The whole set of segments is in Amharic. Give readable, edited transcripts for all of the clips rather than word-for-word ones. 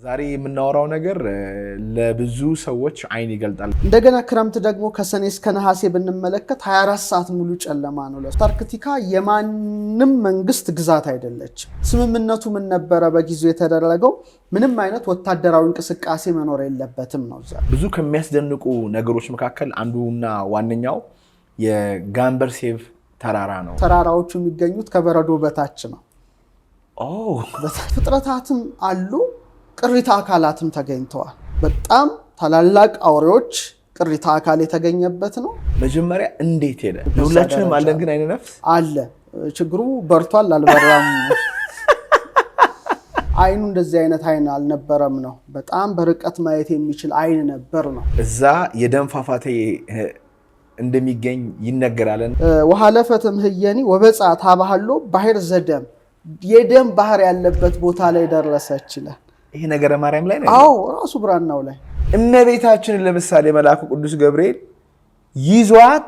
ዛሬ የምናወራው ነገር ለብዙ ሰዎች አይን ይገልጣል። እንደገና ክረምት ደግሞ ከሰኔ እስከ ነሐሴ ብንመለከት 24 ሰዓት ሙሉ ጨለማ ነው። አንታርክቲካ የማንም መንግስት ግዛት አይደለች። ስምምነቱ ምን ነበረ? በጊዜው የተደረገው ምንም አይነት ወታደራዊ እንቅስቃሴ መኖር የለበትም ነው። ብዙ ከሚያስደንቁ ነገሮች መካከል አንዱና ዋነኛው የጋምበርሴቭ ተራራ ነው። ተራራዎቹ የሚገኙት ከበረዶ በታች ነው። ፍጥረታትም አሉ፣ ቅሪተ አካላትም ተገኝተዋል። በጣም ታላላቅ አውሬዎች ቅሪተ አካል የተገኘበት ነው። መጀመሪያ እንዴት ሄደ? ሁላችንም አለን፣ ግን አይነ ነፍስ አለ። ችግሩ በርቷል አልበራም። አይኑ እንደዚህ አይነት አይን አልነበረም ነው። በጣም በርቀት ማየት የሚችል አይን ነበር ነው። እዛ የደም ፏፏቴ እንደሚገኝ ይነገራል። ወሃለፈት እምህየኒ ወበጻት ታባህሎ ባህር ዘደም፣ የደም ባህር ያለበት ቦታ ላይ ደረሰች ይላል። ይሄ ነገረ ማርያም ላይ ነው። አዎ ራሱ ብራናው ላይ እመቤታችንን ለምሳሌ መልአኩ ቅዱስ ገብርኤል ይዟት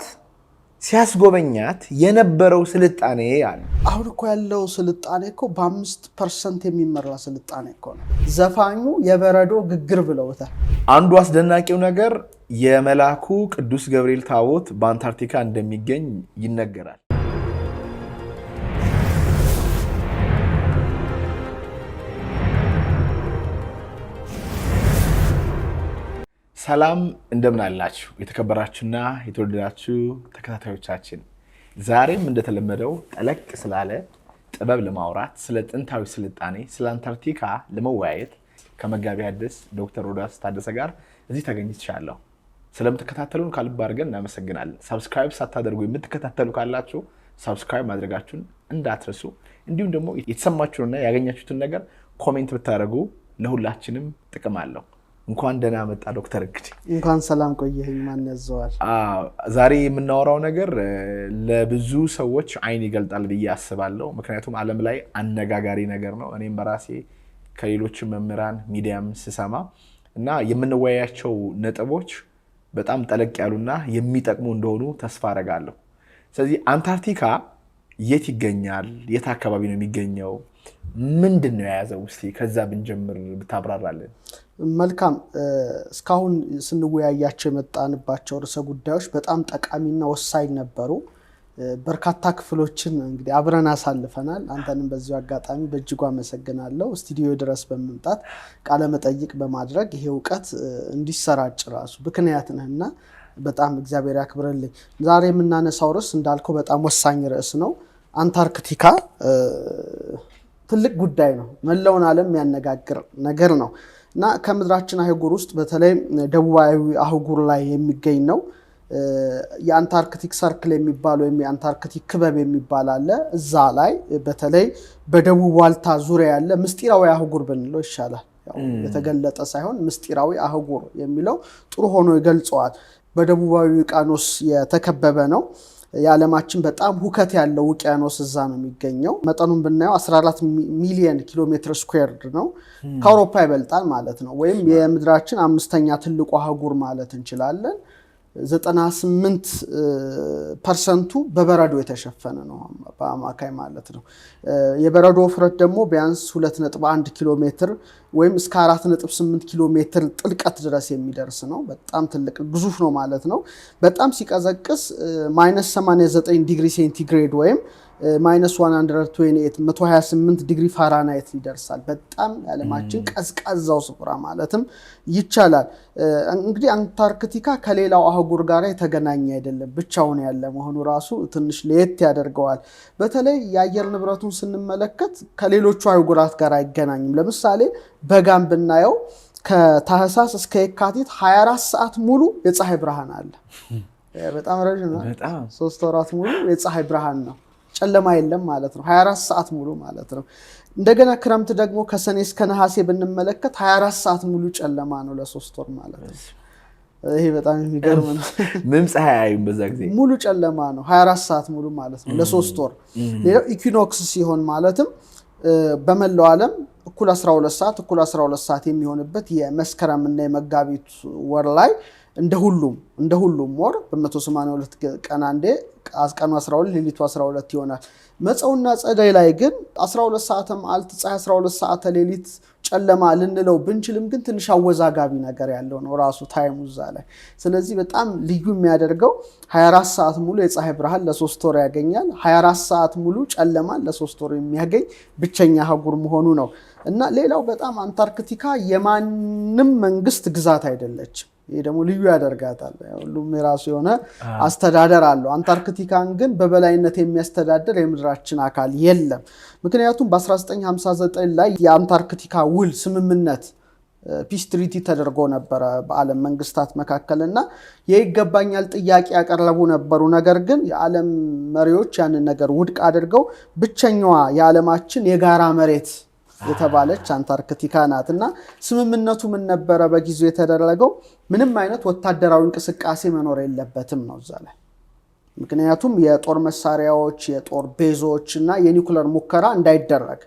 ሲያስጎበኛት የነበረው ስልጣኔ አለ። አሁን እኮ ያለው ስልጣኔ እኮ በ5% የሚመራ ስልጣኔ እኮ ነው። ዘፋኙ የበረዶ ግግር ብለውታል። አንዱ አስደናቂው ነገር የመልአኩ ቅዱስ ገብርኤል ታቦት በአንታርክቲካ እንደሚገኝ ይነገራል። ሰላም እንደምን አላችሁ የተከበራችሁና የተወደዳችሁ ተከታታዮቻችን፣ ዛሬም እንደተለመደው ጠለቅ ስላለ ጥበብ ለማውራት ስለ ጥንታዊ ስልጣኔ ስለ አንታርክቲካ ለመወያየት ከመጋቢ ሐዲስ ዶክተር ሮዳስ ታደሰ ጋር እዚህ ተገኝቻለሁ። ስለምትከታተሉን ከልብ አድርገን እናመሰግናለን። ሰብስክራይብ ሳታደርጉ የምትከታተሉ ካላችሁ ሰብስክራይብ ማድረጋችሁን እንዳትረሱ፣ እንዲሁም ደግሞ የተሰማችሁንና ያገኛችሁትን ነገር ኮሜንት ብታደርጉ ለሁላችንም ጥቅም አለው። እንኳን ደህና መጣ ዶክተር። እንኳን ሰላም ቆየኝ። ማን ያዘዋል? ዛሬ የምናወራው ነገር ለብዙ ሰዎች አይን ይገልጣል ብዬ አስባለሁ። ምክንያቱም ዓለም ላይ አነጋጋሪ ነገር ነው። እኔም በራሴ ከሌሎች መምህራን ሚዲያም ስሰማ እና የምንወያያቸው ነጥቦች በጣም ጠለቅ ያሉና የሚጠቅሙ እንደሆኑ ተስፋ አደርጋለሁ። ስለዚህ አንታርክቲካ የት ይገኛል? የት አካባቢ ነው የሚገኘው? ምንድን ነው የያዘው? እስቲ ከዛ ብንጀምር ብታብራራለን። መልካም። እስካሁን ስንወያያቸው የመጣንባቸው ርዕሰ ጉዳዮች በጣም ጠቃሚና ወሳኝ ነበሩ። በርካታ ክፍሎችን እንግዲህ አብረን አሳልፈናል። አንተንም በዚሁ አጋጣሚ በእጅጉ አመሰግናለሁ። ስቱዲዮ ድረስ በመምጣት ቃለ መጠይቅ በማድረግ ይሄ እውቀት እንዲሰራጭ ራሱ ምክንያት ነህና በጣም እግዚአብሔር ያክብርልኝ። ዛሬ የምናነሳው ርዕስ እንዳልከው በጣም ወሳኝ ርዕስ ነው። አንታርክቲካ ትልቅ ጉዳይ ነው። መላውን ዓለም የሚያነጋግር ነገር ነው እና ከምድራችን አህጉር ውስጥ በተለይ ደቡባዊ አህጉር ላይ የሚገኝ ነው። የአንታርክቲክ ሰርክል የሚባል ወይም የአንታርክቲክ ክበብ የሚባል አለ። እዛ ላይ በተለይ በደቡብ ዋልታ ዙሪያ ያለ ምስጢራዊ አህጉር ብንለው ይሻላል። የተገለጠ ሳይሆን ምስጢራዊ አህጉር የሚለው ጥሩ ሆኖ ይገልጸዋል። በደቡባዊ ውቅያኖስ የተከበበ ነው። የዓለማችን በጣም ሁከት ያለው ውቅያኖስ እዛ ነው የሚገኘው። መጠኑን ብናየው 14 ሚሊዮን ኪሎ ሜትር ስኩዌርድ ነው። ከአውሮፓ ይበልጣል ማለት ነው። ወይም የምድራችን 5ኛ ትልቁ አህጉር ማለት እንችላለን። 98% በበረዶ የተሸፈነ ነው በአማካይ ማለት ነው። የበረዶ ውፍረት ደግሞ ቢያንስ 2.1 ኪሎ ሜትር ወይም እስከ 4.8 ኪሎ ሜትር ጥልቀት ድረስ የሚደርስ ነው። በጣም ትልቅ ግዙፍ ነው ማለት ነው። በጣም ሲቀዘቅስ -89 ዲግሪ ሴንቲግሬድ ወይም -128 ዲግሪ ፋራናይት ይደርሳል። በጣም የዓለማችን ቀዝቃዛው ስፍራ ማለትም ይቻላል። እንግዲህ አንታርክቲካ ከሌላው አህጉር ጋር የተገናኘ አይደለም፣ ብቻውን ያለ መሆኑ ራሱ ትንሽ ለየት ያደርገዋል። በተለይ የአየር ንብረቱን ስንመለከት ከሌሎቹ አህጉራት ጋር አይገናኝም። ለምሳሌ በጋም ብናየው ከታህሳስ እስከ የካቲት 24 ሰዓት ሙሉ የፀሐይ ብርሃን አለ። በጣም ረጅም ነው። 3 ወራት ሙሉ የፀሐይ ብርሃን ነው። ጨለማ የለም ማለት ነው። 24 ሰዓት ሙሉ ማለት ነው። እንደገና ክረምት ደግሞ ከሰኔ እስከ ነሐሴ ብንመለከት 24 ሰዓት ሙሉ ጨለማ ነው ለ3 ወር ማለት ነው። ይሄ በጣም የሚገርም ነው። ምንም ፀሐይ አይም በዛ ጊዜ ሙሉ ጨለማ ነው 24 ሰዓት ሙሉ ማለት ነው ለ3 ወር። ሌላው ኢኩኖክስ ሲሆን ማለትም በመላው ዓለም እኩል 12 ሰዓት የሚሆንበት የመስከረም እና የመጋቢት ወር ላይ እንደሁሉም ወር በ182 ቀን አንዴ ቀኑ 12 ሌሊቱ 12 ይሆናል። መጸውና ጸደይ ላይ ግን 12 ሰዓት መዓልት ፀሐይ 12 ሰዓት ሌሊት ጨለማ ልንለው ብንችልም ግን ትንሽ አወዛጋቢ ነገር ያለው ነው ራሱ ታይሙ እዛ ላይ። ስለዚህ በጣም ልዩ የሚያደርገው 24 ሰዓት ሙሉ የፀሐይ ብርሃን ለ3 ወር ያገኛል፣ 24 ሰዓት ሙሉ ጨለማን ለ3 ወር የሚያገኝ ብቸኛ አህጉር መሆኑ ነው። እና ሌላው በጣም አንታርክቲካ የማንም መንግስት ግዛት አይደለችም። ይሄ ደግሞ ልዩ ያደርጋታል። ሁሉም የራሱ የሆነ አስተዳደር አለው። አንታርክቲካን ግን በበላይነት የሚያስተዳድር የምድራችን አካል የለም። ምክንያቱም በ1959 ላይ የአንታርክቲካ ውል ስምምነት ፒስ ትሪቲ ተደርጎ ነበረ በዓለም መንግስታት መካከልና የይገባኛል ጥያቄ ያቀረቡ ነበሩ። ነገር ግን የዓለም መሪዎች ያንን ነገር ውድቅ አድርገው ብቸኛዋ የዓለማችን የጋራ መሬት የተባለች አንታርክቲካ ናት። እና ስምምነቱ ምን ነበረ በጊዜው የተደረገው? ምንም አይነት ወታደራዊ እንቅስቃሴ መኖር የለበትም ነው እዛ ላይ። ምክንያቱም የጦር መሳሪያዎች፣ የጦር ቤዞች እና የኒውክሌር ሙከራ እንዳይደረግ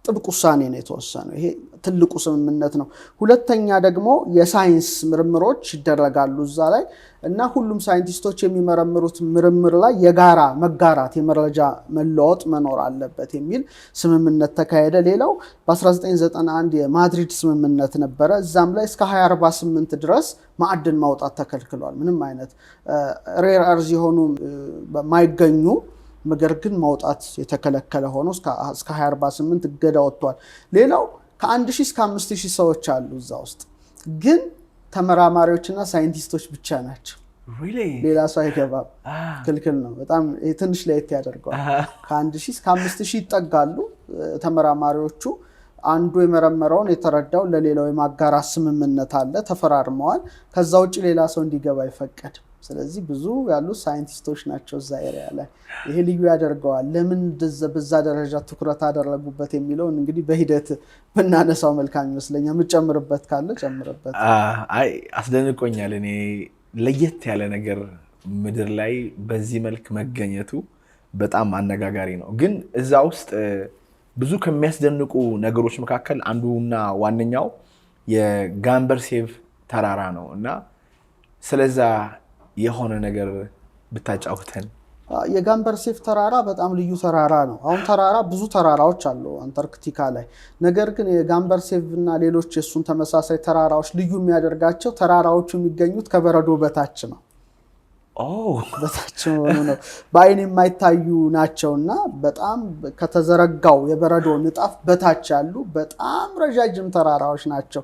ጥብቅ ውሳኔ ነው የተወሰነው። ይሄ ትልቁ ስምምነት ነው። ሁለተኛ ደግሞ የሳይንስ ምርምሮች ይደረጋሉ እዛ ላይ እና ሁሉም ሳይንቲስቶች የሚመረምሩት ምርምር ላይ የጋራ መጋራት የመረጃ መለዋወጥ መኖር አለበት የሚል ስምምነት ተካሄደ። ሌላው በ1991 የማድሪድ ስምምነት ነበረ። እዛም ላይ እስከ 2048 ድረስ ማዕድን ማውጣት ተከልክሏል። ምንም አይነት ሬር አርዝ የሆኑ ማይገኙ ነገር ግን ማውጣት የተከለከለ ሆኖ እስከ 2048 እገዳ ወጥቷል። ሌላው ከ1000 እስከ 5000 ሰዎች አሉ እዛ ውስጥ፣ ግን ተመራማሪዎችና ሳይንቲስቶች ብቻ ናቸው። ሌላ ሰው አይገባም፣ ክልክል ነው። በጣም ትንሽ ለየት ያደርገዋል። ከ1000 እስከ 5000 ይጠጋሉ ተመራማሪዎቹ። አንዱ የመረመረውን የተረዳው ለሌላው የማጋራት ስምምነት አለ፣ ተፈራርመዋል። ከዛ ውጭ ሌላ ሰው እንዲገባ አይፈቀድም። ስለዚህ ብዙ ያሉ ሳይንቲስቶች ናቸው እዛ ኤሪያ ላይ። ይሄ ልዩ ያደርገዋል። ለምን በዛ ደረጃ ትኩረት አደረጉበት የሚለውን እንግዲህ በሂደት ብናነሳው መልካም ይመስለኛል። የምጨምርበት ካለ ጨምርበት። አይ አስደንቆኛል። እኔ ለየት ያለ ነገር ምድር ላይ በዚህ መልክ መገኘቱ በጣም አነጋጋሪ ነው። ግን እዛ ውስጥ ብዙ ከሚያስደንቁ ነገሮች መካከል አንዱና ዋነኛው የጋምበርሴቭ ተራራ ነው እና ስለዛ የሆነ ነገር ብታጫውተን። የጋምበርሴቭ ተራራ በጣም ልዩ ተራራ ነው። አሁን ተራራ ብዙ ተራራዎች አሉ አንታርክቲካ ላይ። ነገር ግን የጋምበርሴቭ እና ሌሎች የሱን ተመሳሳይ ተራራዎች ልዩ የሚያደርጋቸው ተራራዎቹ የሚገኙት ከበረዶ በታች ነው። በታች ሆኖ ነው፣ በአይን የማይታዩ ናቸውና በጣም ከተዘረጋው የበረዶ ንጣፍ በታች ያሉ በጣም ረጃጅም ተራራዎች ናቸው።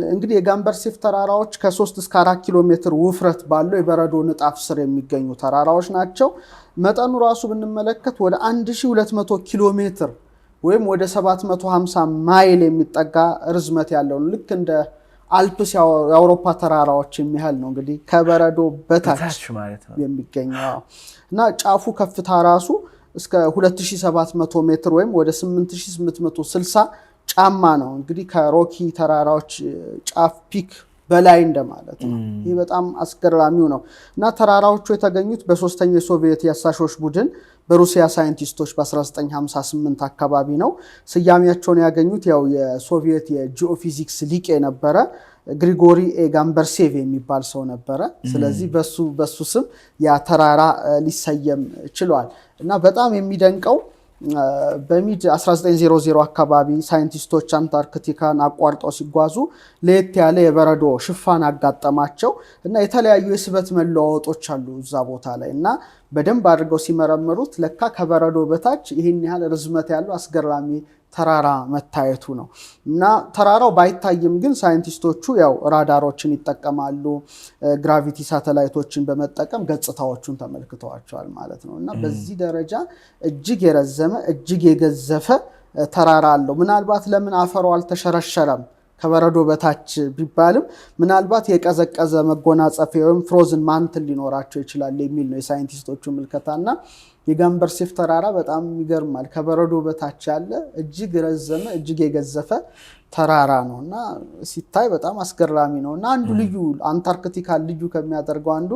እንግዲህ የጋምበርሴቭ ተራራዎች ከ3 እስከ 4 ኪሎ ሜትር ውፍረት ባለው የበረዶ ንጣፍ ስር የሚገኙ ተራራዎች ናቸው። መጠኑ ራሱ ብንመለከት ወደ 1200 ኪሎ ሜትር ወይም ወደ 750 ማይል የሚጠጋ ርዝመት ያለው ነው። ልክ እንደ አልፕስ የአውሮፓ ተራራዎች የሚያህል ነው እንግዲህ ከበረዶ በታች የሚገኘው እና ጫፉ ከፍታ ራሱ እስከ 2700 ሜትር ወይም ወደ 8860 ጫማ ነው። እንግዲህ ከሮኪ ተራራዎች ጫፍ ፒክ በላይ እንደማለት ነው። ይህ በጣም አስገራሚው ነው እና ተራራዎቹ የተገኙት በሶስተኛው የሶቪየት የአሳሾች ቡድን በሩሲያ ሳይንቲስቶች በ1958 አካባቢ ነው። ስያሜያቸውን ያገኙት ያው የሶቪየት የጂኦፊዚክስ ሊቅ የነበረ ግሪጎሪ ጋምበርሴቭ የሚባል ሰው ነበረ። ስለዚህ በሱ ስም ያ ተራራ ሊሰየም ችሏል እና በጣም የሚደንቀው በሚድ 1900 አካባቢ ሳይንቲስቶች አንታርክቲካን አቋርጠው ሲጓዙ ለየት ያለ የበረዶ ሽፋን አጋጠማቸው እና የተለያዩ የስበት መለዋወጦች አሉ እዛ ቦታ ላይ እና በደንብ አድርገው ሲመረምሩት ለካ ከበረዶ በታች ይህን ያህል ርዝመት ያለው አስገራሚ ተራራ መታየቱ ነው እና ተራራው ባይታይም ግን ሳይንቲስቶቹ ያው ራዳሮችን ይጠቀማሉ፣ ግራቪቲ ሳተላይቶችን በመጠቀም ገጽታዎቹን ተመልክተዋቸዋል ማለት ነው እና በዚህ ደረጃ እጅግ የረዘመ እጅግ የገዘፈ ተራራ አለው። ምናልባት ለምን አፈሩ አልተሸረሸረም ከበረዶ በታች ቢባልም ምናልባት የቀዘቀዘ መጎናጸፊያ ወይም ፍሮዝን ማንትል ሊኖራቸው ይችላል የሚል ነው የሳይንቲስቶቹ ምልከታና የጋምበርሴቭ ተራራ በጣም ይገርማል። ከበረዶ በታች ያለ እጅግ ረዘመ እጅግ የገዘፈ ተራራ ነው እና ሲታይ በጣም አስገራሚ ነው እና አንዱ ልዩ አንታርክቲካ ልዩ ከሚያደርገው አንዱ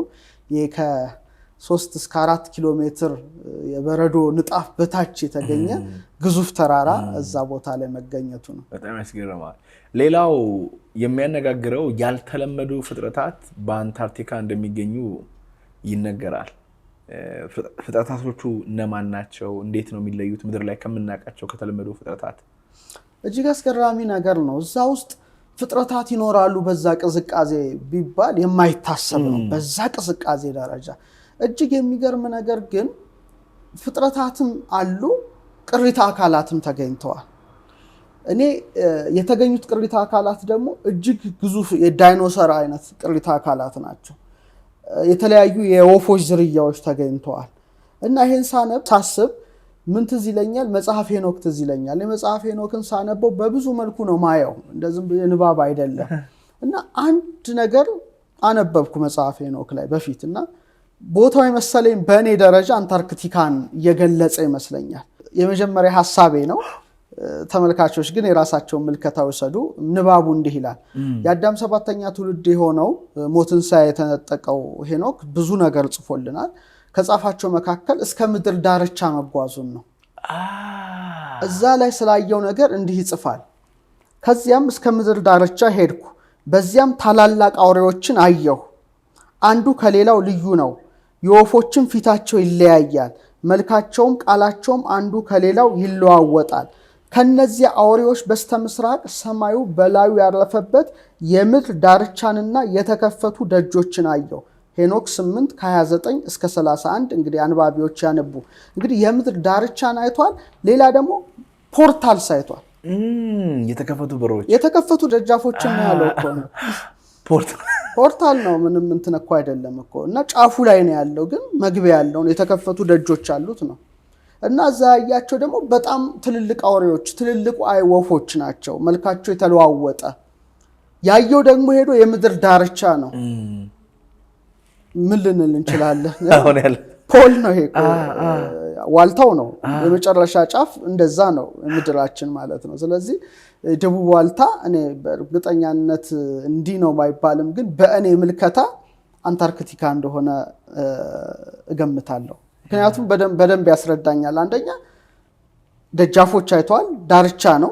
ይሄ ከ3 እስከ 4 ኪሎ ሜትር የበረዶ ንጣፍ በታች የተገኘ ግዙፍ ተራራ እዛ ቦታ ላይ መገኘቱ ነው። በጣም ያስገርማል። ሌላው የሚያነጋግረው ያልተለመዱ ፍጥረታት በአንታርክቲካ እንደሚገኙ ይነገራል። ፍጥረታቶቹ እነማን ናቸው? እንዴት ነው የሚለዩት ምድር ላይ ከምናውቃቸው ከተለመዱ ፍጥረታት? እጅግ አስገራሚ ነገር ነው። እዛ ውስጥ ፍጥረታት ይኖራሉ በዛ ቅዝቃዜ ቢባል የማይታሰብ ነው። በዛ ቅዝቃዜ ደረጃ እጅግ የሚገርም ነገር ግን ፍጥረታትም አሉ፣ ቅሪተ አካላትም ተገኝተዋል። እኔ የተገኙት ቅሪተ አካላት ደግሞ እጅግ ግዙፍ የዳይኖሰር አይነት ቅሪተ አካላት ናቸው። የተለያዩ የወፎች ዝርያዎች ተገኝተዋል። እና ይሄን ሳስብ ምን ትዝ ይለኛል? መጽሐፍ ሄኖክ ትዝ ይለኛል። የመጽሐፍ ሄኖክን ሳነበው በብዙ መልኩ ነው ማየው፣ እንደዚህም ንባብ አይደለም። እና አንድ ነገር አነበብኩ መጽሐፍ ሄኖክ ላይ በፊት እና ቦታው የመሰለኝ በእኔ ደረጃ አንታርክቲካን እየገለጸ ይመስለኛል። የመጀመሪያ ሐሳቤ ነው። ተመልካቾች ግን የራሳቸውን ምልከታ ወሰዱ። ንባቡ እንዲህ ይላል። የአዳም 7ኛ ትውልድ የሆነው ሞትን የተነጠቀው ሄኖክ ብዙ ነገር ጽፎልናል። ከጻፋቸው መካከል እስከ ምድር ዳርቻ መጓዙን ነው። እዛ ላይ ስላየው ነገር እንዲህ ይጽፋል። ከዚያም እስከ ምድር ዳርቻ ሄድኩ፣ በዚያም ታላላቅ አውሬዎችን አየሁ። አንዱ ከሌላው ልዩ ነው። የወፎችም ፊታቸው ይለያያል፣ መልካቸውም ቃላቸውም አንዱ ከሌላው ይለዋወጣል። ከነዚያ አውሬዎች በስተምስራቅ ሰማዩ በላዩ ያረፈበት የምድር ዳርቻንና የተከፈቱ ደጆችን አየሁ። ሄኖክ 8 ከ29 እስከ 31 እንግዲህ አንባቢዎች ያነቡ። እንግዲህ የምድር ዳርቻን አይቷል። ሌላ ደግሞ ፖርታል ሳይቷል። የተከፈቱ በሮች፣ የተከፈቱ ደጃፎችን ነው ያለው እኮ ነው። ፖርታል ነው፣ ምንም እንትን እኮ አይደለም እኮ። እና ጫፉ ላይ ነው ያለው፣ ግን መግቢያ ያለው የተከፈቱ ደጆች አሉት ነው። እና እዛ ያያቸው ደግሞ በጣም ትልልቅ አውሬዎች፣ ትልልቅ ወፎች ናቸው፣ መልካቸው የተለዋወጠ። ያየው ደግሞ ሄዶ የምድር ዳርቻ ነው። ምን ልንል እንችላለን? ፖል ነው ይሄ፣ ዋልታው ነው የመጨረሻ ጫፍ። እንደዛ ነው ምድራችን ማለት ነው። ስለዚህ ደቡብ ዋልታ እኔ በእርግጠኛነት እንዲህ ነው ባይባልም ግን በእኔ ምልከታ አንታርክቲካ እንደሆነ እገምታለሁ። ምክንያቱም በደንብ ያስረዳኛል። አንደኛ ደጃፎች አይቷል፣ ዳርቻ ነው፣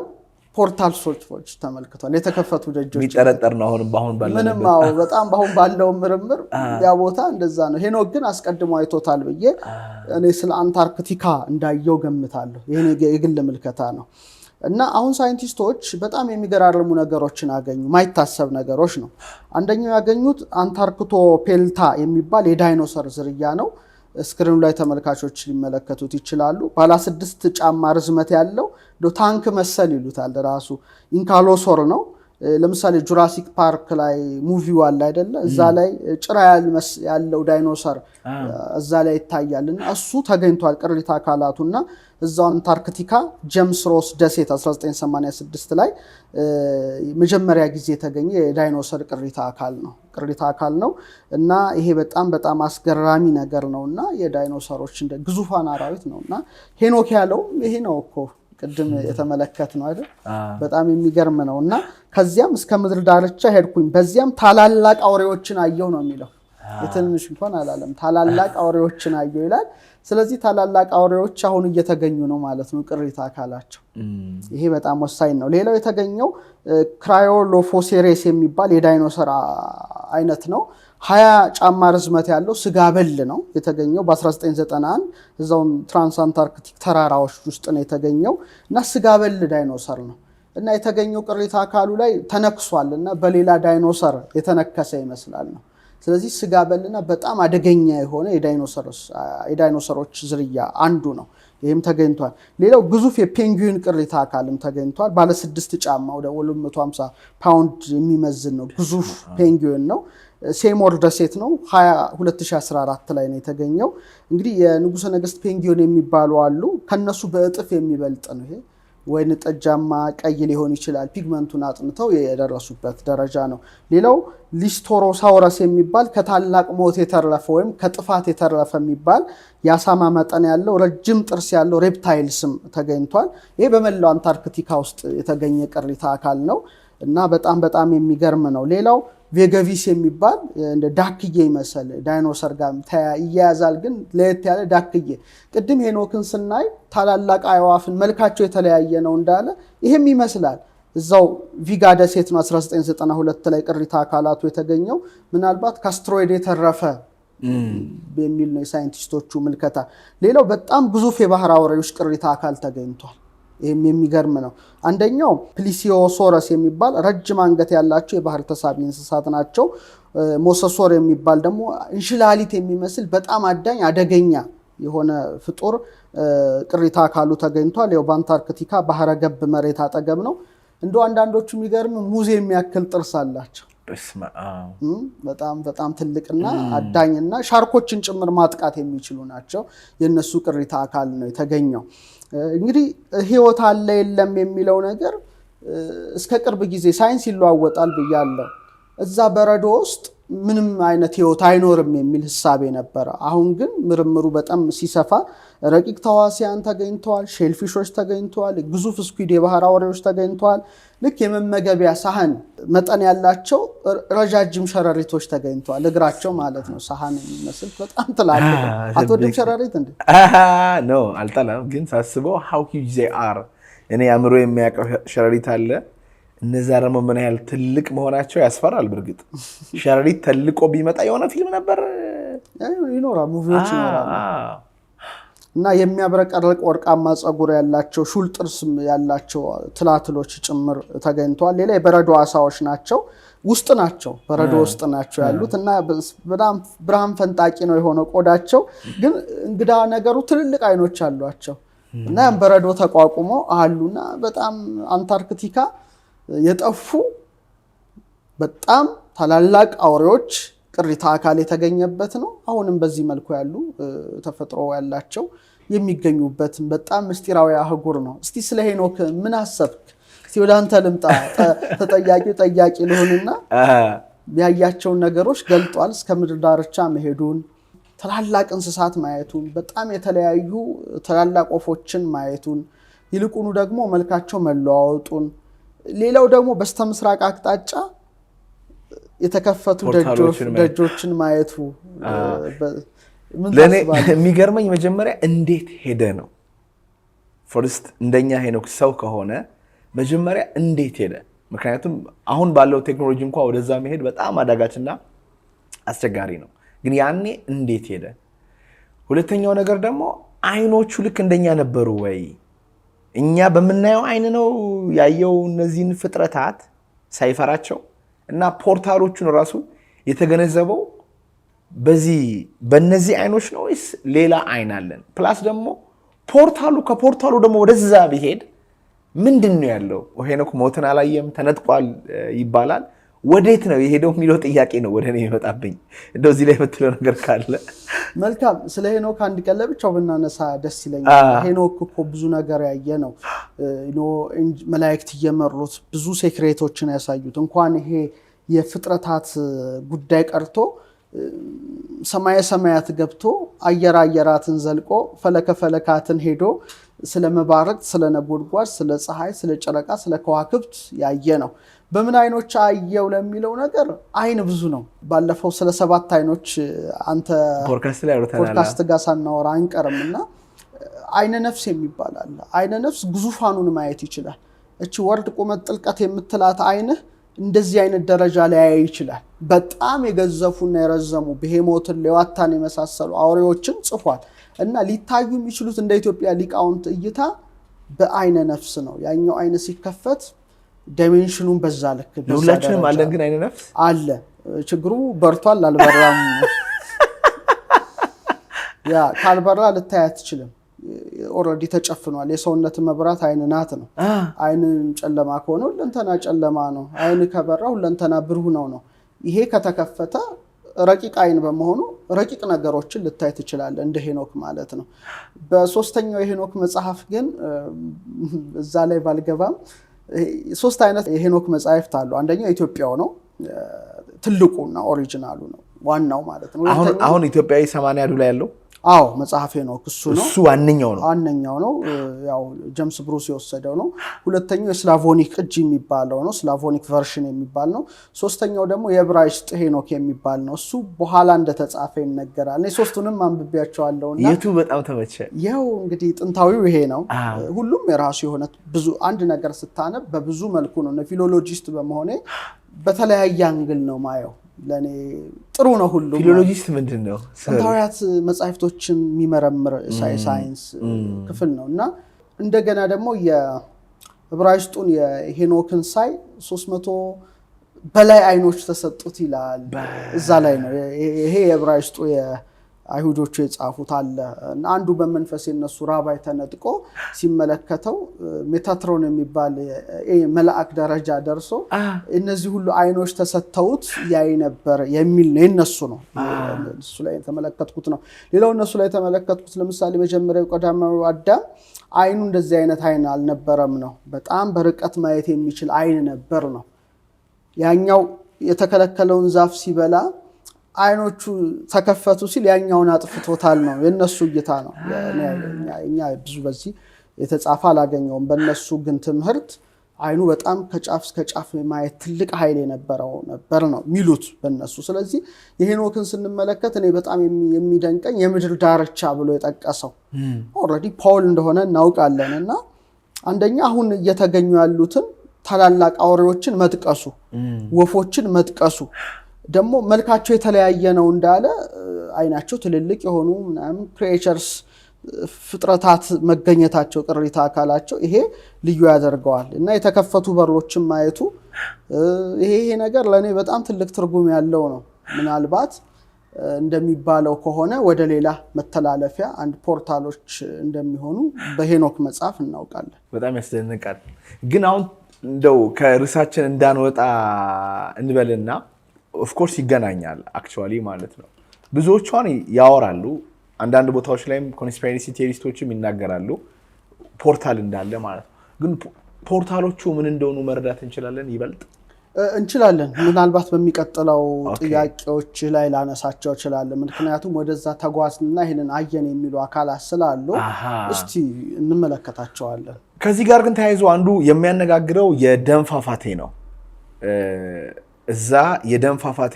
ፖርታል ሶች ተመልክቷል፣ የተከፈቱ ደጆች። የሚጠረጠር ነው አሁን ባለው ምንም በጣም አሁን ባለው ምርምር ያ ቦታ እንደዛ ነው። ሄኖክ ግን አስቀድሞ አይቶታል ብዬ እኔ ስለ አንታርክቲካ እንዳየው ገምታለሁ። ይሄ የግል ምልከታ ነው። እና አሁን ሳይንቲስቶች በጣም የሚገራርሙ ነገሮችን አገኙ። ማይታሰብ ነገሮች ነው። አንደኛው ያገኙት አንታርክቶፔልታ የሚባል የዳይኖሰር ዝርያ ነው። ስክሪኑ ላይ ተመልካቾች ሊመለከቱት ይችላሉ። ባለ 6 ጫማ ርዝመት ያለው ታንክ መሰል ይሉታል ራሱ። ኢንካሎሶር ነው። ለምሳሌ ጁራሲክ ፓርክ ላይ ሙቪው አለ አይደለ? እዛ ላይ ጭራ ያለው ዳይኖሰር እዛ ላይ ይታያልና እሱ ተገኝቷል ቅሪተ አካላቱና እዛው አንታርክቲካ ጄምስ ሮስ ደሴት 1986 ላይ መጀመሪያ ጊዜ የተገኘ የዳይኖሰር ቅሪተ አካል ነው እና ይሄ በጣም አስገራሚ ነገር ነውና የዳይኖሰሮች እንደ ግዙፋን አራዊት ነውና ሄኖክ ያለው ይሄ ነው እኮ ቅድም የተመለከት ነው አይደል? በጣም የሚገርም ነውና ከዚያም እስከ ምድር ዳርቻ ሄድኩኝ፣ በዚያም ታላላቅ አውሬዎችን አየሁ ነው የሚለው። የትንሽ እንኳን አላለም፣ ታላላቅ አውሬዎችን አየሁ ይላል። ስለዚህ ታላላቅ አውሬዎች አሁን እየተገኙ ነው ማለት ነው ቅሪተ አካላቸው። ይሄ በጣም ወሳኝ ነው። ሌላው የተገኘው ክራዮሎፎሴሬስ የሚባል የዳይኖሰር አይነት ነው። 20 ጫማ ርዝመት ያለው ስጋ በል ነው የተገኘው በ1991 እዛው ትራንስ አንታርክቲክ ተራራዎች ውስጥ ነው የተገኘው እና ስጋ በል ዳይኖሰር ነው እና የተገኘው ቅሪተ አካሉ ላይ ተነክሷል እና በሌላ ዳይኖሰር የተነከሰ ይመስላል ነው። ስለዚህ ስጋ በልና በጣም አደገኛ የሆነ የዳይኖሰሮች ዝርያ አንዱ ነው። ይህም ተገኝቷል። ሌላው ግዙፍ የፔንጉዊን ቅሪተ አካልም ተገኝቷል። ባለ 6 ጫማ ወደ 250 ፓውንድ የሚመዝን ነው። ግዙፍ ፔንጉዊን ነው። ሴሞር ደሴት ነው። 2014 ላይ ነው የተገኘው። እንግዲህ የንጉሠ ነገሥት ፔንጉዊን የሚባሉ አሉ። ከነሱ በእጥፍ የሚበልጥ ነው። ይሄ ወይን ጠጃማ ቀይ ሊሆን ይችላል። ፒግመንቱን አጥንተው የደረሱበት ደረጃ ነው። ሌላው ሊስቶሮሳውረስ የሚባል ከታላቅ ሞት የተረፈ ወይም ከጥፋት የተረፈ የሚባል የአሳማ መጠን ያለው ረጅም ጥርስ ያለው ሬፕታይልስም ተገኝቷል። ይሄ በመላው አንታርክቲካ ውስጥ የተገኘ ቅሪተ አካል ነው እና በጣም የሚገርም ነው። ሌላው ቬገቪስ የሚባል እንደ ዳክዬ ይመስል ዳይኖሰር ጋር ይያያዛል፣ ግን ለየት ያለ ዳክዬ። ቅድም ሄኖክን ስናይ ታላላቅ አዕዋፍን መልካቸው የተለያየ ነው እንዳለ ይሄም ይመስላል። እዛው ቪጋ ደሴት ነው 1992 ላይ ቅሪተ አካላቱ የተገኘው። ምናልባት ከአስትሮይድ የተረፈ የሚል ነው የሳይንቲስቶቹ ምልከታ። ሌላው በጣም ግዙፍ የባህር አውሬዎች ቅሪተ አካል ተገኝቷል። ይሄም የሚገርም ነው። አንደኛው ፕሊሲዮሶረስ የሚባል ረጅም አንገት ያላቸው የባህር ተሳቢ እንስሳት ናቸው። ሞሰሶር የሚባል ደግሞ እንሽላሊት የሚመስል በጣም አዳኝ አደገኛ የሆነ ፍጡር ቅሪታ አካሉ ተገኝቷል። ያው በአንታርክቲካ ባህረ ገብ መሬት አጠገብ ነው። እንደው አንዳንዶቹ የሚገርም ሙዝ የሚያክል ጥርስ አላቸው። በጣም በጣም ትልቅና አዳኝና ሻርኮችን ጭምር ማጥቃት የሚችሉ ናቸው። የነሱ ቅሪታ አካል ነው የተገኘው። እንግዲህ ህይወት አለ የለም የሚለው ነገር እስከ ቅርብ ጊዜ ሳይንስ ይለዋወጣል ብያለሁ። እዛ በረዶ ውስጥ ምንም አይነት ህይወት አይኖርም የሚል ህሳቤ ነበረ። አሁን ግን ምርምሩ በጣም ሲሰፋ ረቂቅ ተዋሲያን ተገኝተዋል፣ ሼልፊሾች ተገኝተዋል፣ ግዙፍ ስኩዊድ የባህር አውሬዎች ተገኝተዋል። ልክ የመመገቢያ ሳህን መጠን ያላቸው ረጃጅም ሸረሪቶች ተገኝተዋል። እግራቸው ማለት ነው ሳህን የሚመስል በጣም ትላልቅ። አትወድም ሸረሪት እንዴ? ኖ አልጠላም፣ ግን ሳስበው how huge they are እኔ አእምሮ የሚያውቀው ሸረሪት አለ። እነዛ ደግሞ ምን ያህል ትልቅ መሆናቸው ያስፈራል። በርግጥ ሸረሪት ተልቆ ቢመጣ የሆነ ፊልም ነበር ይኖራል፣ ሙቪዎች ይኖራሉ። እና የሚያብረቀርቅ ወርቃማ ፀጉር ያላቸው ሹል ጥርስ ያላቸው ትላትሎች ጭምር ተገኝተዋል። ሌላ የበረዶ አሳዎች ናቸው። ውስጥ ናቸው፣ በረዶ ውስጥ ናቸው ያሉት እና በጣም ብርሃን ፈንጣቂ ነው የሆነው ቆዳቸው። ግን እንግዳ ነገሩ ትልልቅ አይኖች አሏቸው እና በረዶ ተቋቁመው አሉና በጣም አንታርክቲካ የጠፉ በጣም ታላላቅ አውሬዎች ቅሪታ አካል የተገኘበት ነው። አሁንም በዚህ መልኩ ያሉ ተፈጥሮ ያላቸው የሚገኙበት በጣም ምስጢራዊ አህጉር ነው። እስቲ ስለ ሄኖክ ምን አሰብክ? እስቲ ወደ አንተ ልምጣ። ተጠያቂው ጠያቂ ልሆንና ያያቸውን ነገሮች ገልጧል። እስከ ምድር ዳርቻ መሄዱን፣ ታላላቅ እንስሳት ማየቱን፣ በጣም የተለያዩ ታላላቅ ወፎችን ማየቱን፣ ይልቁኑ ደግሞ መልካቸው መለዋወጡን፣ ሌላው ደግሞ በስተምስራቅ አቅጣጫ የተከፈቱ ደጆችን ማየቱ ለኔ የሚገርመኝ መጀመሪያ እንዴት ሄደ ነው። ፈርስት እንደኛ ሄኖክ ሰው ከሆነ መጀመሪያ እንዴት ሄደ? ምክንያቱም አሁን ባለው ቴክኖሎጂ እንኳን ወደዛ መሄድ በጣም አዳጋችና አስቸጋሪ ነው። ግን ያኔ እንዴት ሄደ? ሁለተኛው ነገር ደግሞ አይኖቹ ልክ እንደኛ ነበሩ ወይ? እኛ በምናየው አይን ነው ያየው እነዚህን ፍጥረታት ሳይፈራቸው እና ፖርታሎቹን ራሱ የተገነዘበው በነዚህ አይኖች ነው ወይስ ሌላ አይን አለን? ፕላስ ደግሞ ከፖርታሉ ደግሞ ወደዛ ቢሄድ ምንድነው ያለው? ሄኖክ ሞትን አላየም ተነጥቋል ይባላል። ወዴት ነው የሄደው የሚለው ጥያቄ ነው ወደኔ የሚመጣብኝ። እንደው እዚህ ላይ የምትለው ነገር ካለ መልካም። ስለ ሄኖክ አንድ ቀን ለብቻው ብናነሳ ደስ ይለኛል። ሄኖክ እኮ ብዙ ነገር ያየ ነው። መላእክት እየመሩት ብዙ ሴክሬቶችን ያሳዩት እንኳን ይሄ የፍጥረታት ጉዳይ ቀርቶ ሰማየ ሰማያት ገብቶ አየራትን ዘልቆ ፈለከ ፈለካትን ሄዶ ስለ መባረቅት፣ ስለ ነጎድጓድ፣ ስለ ፀሐይ፣ ስለ ጨረቃ፣ ስለ ከዋክብት ያየ ነው። በምን አይኖች አየው ለሚለው ነገር አይን ብዙ ነው። ባለፈው ስለ 7 አይኖች አንተ ፖድካስት ጋር ሳናወራ አንቀርምና አይነ ነፍስ የሚባል አለ። አይነ ነፍስ ግዙፋኑን ማየት ይችላል። እቺ ወርድ ቁመት ጥልቀት የምትላት አይንህ እንደዚህ አይነት ደረጃ ላይ ያይ ይችላል። በጣም የገዘፉና የረዘሙ በሄሞትን ሌዋታን የመሳሰሉ አውሬዎችን ጽፏል እና ሊታዩ የሚችሉት እንደ ኢትዮጵያ ሊቃውንት እይታ በአይነ ነፍስ ነው። ያኛው አይነ ሲከፈት ዳይሜንሽኑን በዛ ልክ ሁላችንም አለን። ግን አይነ ነፍስ አለ። ችግሩ በርቷል አልበራም። ያ ካልበራ ልታይ አትችልም። ኦሬዲ ተጨፍኗል። የሰውነት መብራት አይን ናት ነው። አይን ጨለማ ከሆነ ሁለንተና ጨለማ ነው። አይን ከበራ ሁለንተና ብሩህ ነው። ይሄ ከተከፈተ ረቂቅ አይን በመሆኑ ረቂቅ ነገሮችን ልታይ ትችላለህ፣ እንደ ሄኖክ ማለት ነው። በሶስተኛው የሄኖክ መጽሐፍ ግን እዛ ላይ ባልገባም 3 አይነት የሄኖክ መጽሐፍት አሉ። አንደኛው ኢትዮጵያው ነው፣ ትልቁና ኦሪጂናሉ ነው፣ ዋናው ማለት ነው። አሁን ኢትዮጵያዊ 80 ላይ ያለው አዎ መጽሐፍ ሄኖክ እሱ ነው። እሱ ዋንኛው ነው። ያው ጀምስ ብሩስ የወሰደው ነው። ሁለተኛው የስላቮኒክ ቅጂ የሚባለው ነው፣ ስላቮኒክ ቨርሽን የሚባል ነው። ሶስተኛው ደግሞ የዕብራይስጥ ሄኖክ የሚባል ነው። እሱ በኋላ እንደተጻፈ ይነገራል። እኔ ሶስቱንም አንብቤያቸዋለሁና የቱ በጣም ተመቸ? ያው እንግዲህ ጥንታዊው ይሄ ነው። ሁሉም የራሱ የሆነ ብዙ አንድ ነገር ስታነብ በብዙ መልኩ ነው። ፊሎሎጂስት በመሆኔ በተለያየ አንግል ነው ማየው። ለኔ ጥሩ ነው። ሁሉም ፊሎሎጂስት ምንድነው? ጥንታዊያት መጻሕፍቶችን የሚመረምር ሳይንስ ክፍል ነው እና እንደገና ደግሞ የዕብራይስጡን የሄኖክን ሳይ 300 በላይ አይኖች ተሰጡት ይላል። እዛ ላይ ነው ይሄ የዕብራይስጡ አይሁዶቹ የጻፉት አለ እና አንዱ በመንፈስ የነሱ ራባይ ተነጥቆ ሲመለከተው ሜታትሮን የሚባል መልአክ ደረጃ ደርሶ እነዚህ ሁሉ አይኖች ተሰጥተውት ያይ ነበር የሚል ነው የነሱ ነው። እሱ ላይ ተመለከትኩት ነው። ሌላው እነሱ ላይ ተመለከትኩት ለምሳሌ መጀመሪያው ቀዳማው አዳም አይኑ እንደዚህ አይነት አይን አልነበረም ነው። በጣም በርቀት ማየት የሚችል አይን ነበር ነው። ያኛው የተከለከለውን ዛፍ ሲበላ አይኖቹ ተከፈቱ ሲል ያኛውን አጥፍቶታል ነው የነሱ እይታ ነው። እኛ ብዙ በዚህ የተጻፈ አላገኘውም። በነሱ ግን ትምህርት አይኑ በጣም ከጫፍ እስከ ጫፍ ማየት ትልቅ ኃይል የነበረው ነበር ነው የሚሉት በነሱ። ስለዚህ የሄኖክን ስንመለከት እኔ በጣም የሚደንቀኝ የምድር ዳርቻ ብሎ የጠቀሰው ኦልሬዲ ፓውል እንደሆነ እናውቃለን። እና አንደኛ አሁን እየተገኙ ያሉትን ታላላቅ አውሬዎችን መጥቀሱ፣ ወፎችን መጥቀሱ ደግሞ መልካቸው የተለያየ ነው እንዳለ አይናቸው ትልልቅ የሆኑ ምናምን ክሬቸርስ ፍጥረታት መገኘታቸው ቅሪታ አካላቸው ይሄ ልዩ ያደርገዋል። እና የተከፈቱ በሮችን ማየቱ ይሄ ነገር ለኔ በጣም ትልቅ ትርጉም ያለው ነው። ምናልባት እንደሚባለው ከሆነ ወደ ሌላ መተላለፊያ አንድ ፖርታሎች እንደሚሆኑ በሄኖክ መጽሐፍ እናውቃለን። በጣም ያስደንቃል። ግን አሁን እንደው ከርዕሳችን እንዳንወጣ እንበልና ኦፍኮርስ ይገናኛል አክቹዋሊ ማለት ነው። ብዙዎቿን ያወራሉ። አንዳንድ ቦታዎች ላይም ኮንስፒሬሲ ቲዮሪስቶችም ይናገራሉ ፖርታል እንዳለ ማለት ነው። ግን ፖርታሎቹ ምን እንደሆኑ መረዳት እንችላለን እንችላለን። ምናልባት በሚቀጥለው ጥያቄዎች ላይ ላነሳቸው እችላለሁ። ምክንያቱም ወደዛ ተጓዝንና ይሄንን አየን የሚሉ አካላት ስላሉ እስቲ እንመለከታቸዋለን። ከዚህ ጋር ግን ተያይዞ አንዱ የሚያነጋግረው የደም ፏፏቴ ነው። እዛ የደም ፏፏቴ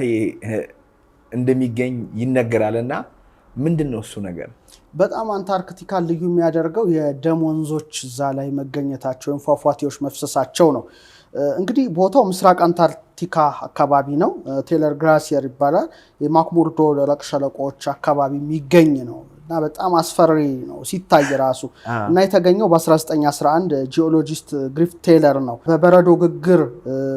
እንደሚገኝ ይነገራልና ምንድነው እሱ ነገር? በጣም አንታርክቲካ ልዩ የሚያደርገው የደም ወንዞች እዛ ላይ መገኘታቸው ወይም ፏፏቴዎች መፍሰሳቸው ነው። እንግዲህ ቦታው ምስራቅ አንታርክቲካ አካባቢ ነው። ቴለር ግላሲየር ይባላል። የማክሙርዶ ደረቅ ሸለቆዎች አካባቢ የሚገኝ ነው እና በጣም አስፈሪ ነው ሲታይ ራሱ። እና የተገኘው በ1911 ጂኦሎጂስት ግሪፍ ቴይለር ነው። በበረዶ ግግር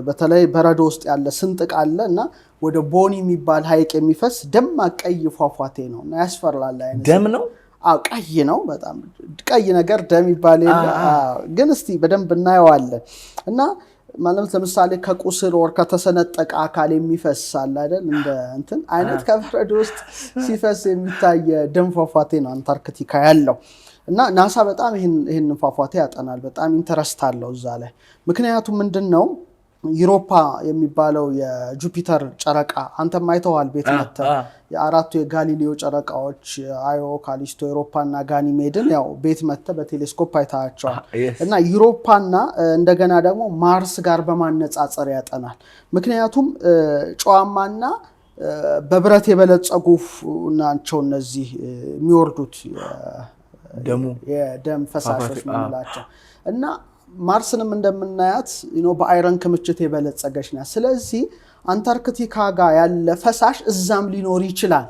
በተለይ በረዶ ውስጥ ያለ ስንጥቅ አለ እና ወደ ቦኒ የሚባል ሐይቅ የሚፈስ ደማቅ ቀይ ፏፏቴ ነው እና ያስፈራል። ደም ነው? ቀይ ነው። በጣም ቀይ ነገር ደም ይባል የለ ግን እስቲ በደንብ እናየዋለን። እና ማለት ለምሳሌ ከቁስል ወር ከተሰነጠቀ አካል የሚፈሳል አይደል እንደ እንትን አይነት ከበረዶ ውስጥ ሲፈስ የሚታይ ደም ፏፏቴ ነው አንታርክቲካ ያለው። እና ናሳ በጣም ይሄን ፏፏቴ ያጠናል። በጣም ኢንተረስት አለው እዛ ላይ። ምክንያቱም ምንድነው ዩሮፓ የሚባለው የጁፒተር ጨረቃ አንተም አይተዋል ቤት መጥተህ የአራቱ የጋሊሊዮ ጨረቃዎች አዮ፣ ካሊስቶ፣ ዩሮፓና ጋኒሜድን ያው ቤት መጥተህ በቴሌስኮፕ አይታቸዋል። እና ዩሮፓና እንደገና ደግሞ ማርስ ጋር በማነጻጸር ያጠናል። ምክንያቱም ጨዋማና በብረት የበለጸጉ ናቸው እነዚህ የሚወርዱት የደም ፈሳሾች ምንላቸው። እና ማርስንም እንደምናያት በአይረን ክምችት የበለጸገች ናት። ስለዚህ አንታርክቲካ ጋር ያለ ፈሳሽ እዛም ሊኖር ይችላል።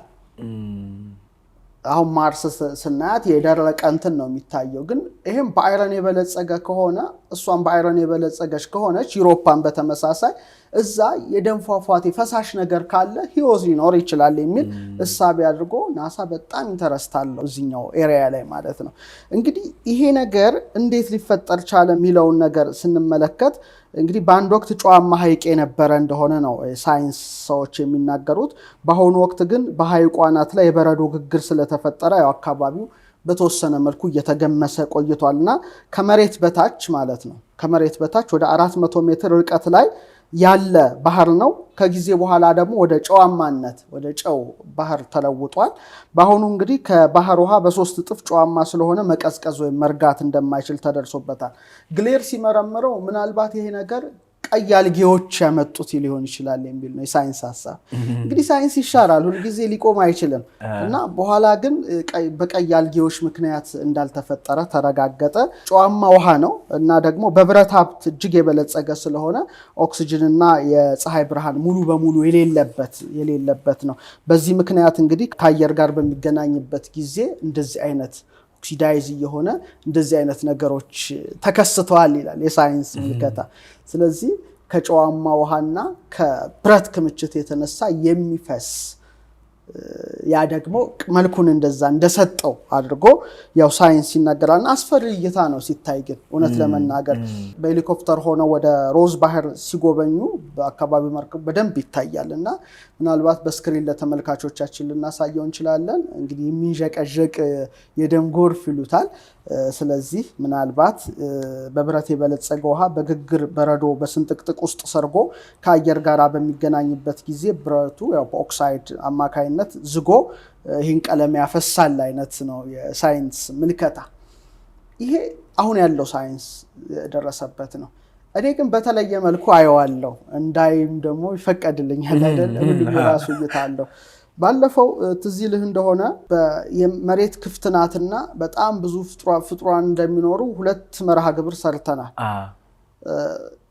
አሁን ማርስ ስናያት የደረቀ እንትን ነው የሚታየው። ግን ይሄም በአይረን የበለጸገ ከሆነ እሷም በአይረን የበለጸገች ከሆነች ዩሮፓን በተመሳሳይ እዛ የደም ፏፏቴ ፈሳሽ ነገር ካለ ህይወት ሊኖር ይችላል የሚል እሳቤ አድርጎ ናሳ በጣም ኢንተረስት አለው እዚህኛው ኤሪያ ላይ ማለት ነው። እንግዲህ ይሄ ነገር እንዴት ሊፈጠር ቻለ የሚለውን ነገር ስንመለከት እንግዲህ በአንድ ወቅት ጨዋማ ሐይቅ የነበረ እንደሆነ ነው ሳይንስ ሰዎች የሚናገሩት። በአሁኑ ወቅት ግን በሐይቁ አናት ላይ የበረዶ ግግር ስለተፈጠረ ያው አካባቢው በተወሰነ መልኩ እየተገመሰ ቆይቷልና ከመሬት በታች ማለት ነው ከመሬት በታች ወደ 400 ሜትር ርቀት ላይ ያለ ባህር ነው። ከጊዜ በኋላ ደግሞ ወደ ጨዋማነት ወደ ጨው ባህር ተለውጧል። በአሁኑ እንግዲህ ከባህር ውሃ በ3 እጥፍ ጨዋማ ስለሆነ መቀዝቀዝ ወይም መርጋት እንደማይችል ተደርሶበታል። ግሌር ሲመረምረው ምናልባት ይሄ ነገር ቀይ አልጌዎች ያመጡት ሊሆን ይችላል የሚል ነው የሳይንስ ሐሳብ። እንግዲህ ሳይንስ ይሻራል፣ ሁሉ ጊዜ ሊቆም አይችልም። እና በኋላ ግን በቀይ አልጌዎች ምክንያት እንዳልተፈጠረ ተረጋገጠ። ጨዋማ ውሃ ነው እና ደግሞ በብረት ሀብት እጅግ የበለጸገ ስለሆነ ኦክሲጅንና የፀሐይ ብርሃን ሙሉ በሙሉ የሌለበት ነው። በዚህ ምክንያት እንግዲህ ከአየር ጋር በሚገናኝበት ጊዜ እንደዚህ አይነት ኦክሲዳይዝ የሆነ እንደዚህ አይነት ነገሮች ተከስተዋል ይላል የሳይንስ ምልከታ። ስለዚህ ከጨዋማ ውሃና ከብረት ክምችት የተነሳ የሚፈስ ያ ደግሞ መልኩን እንደዛ እንደሰጠው አድርጎ ያው ሳይንስ ይናገራልና አስፈሪ እይታ ነው ሲታይ። ግን እውነት ለመናገር በሄሊኮፕተር ሆነው ወደ ሮዝ ባህር ሲጎበኙ በአካባቢው መርከብ በደንብ ይታያልና ምናልባት በስክሪን ለተመልካቾቻችን ልናሳየው እንችላለን። እንግዲህ የሚንዠቀዠቅ የደም ጎርፍ ይሉታል። ስለዚህ ምናልባት በብረት የበለጸገ ውሃ በግግር በረዶ በስንጥቅጥቅ ውስጥ ሰርጎ ከአየር ጋር በሚገናኝበት ጊዜ ብረቱ ያው በኦክሳይድ አማካይነት ዝጎ ይህን ቀለም ያፈሳል አይነት ነው የሳይንስ ምልከታ። ይሄ አሁን ያለው ሳይንስ የደረሰበት ነው። እኔ ግን በተለየ መልኩ አየዋለሁ፣ እንዳይም ደግሞ ይፈቀድልኛል አይደል? ሁሉ ራሱ እይታለሁ። ባለፈው ትዝ ይልህ እንደሆነ የመሬት ክፍት ናትና በጣም ብዙ ፍጡራን እንደሚኖሩ ሁለት መርሃ ግብር ሰርተናል።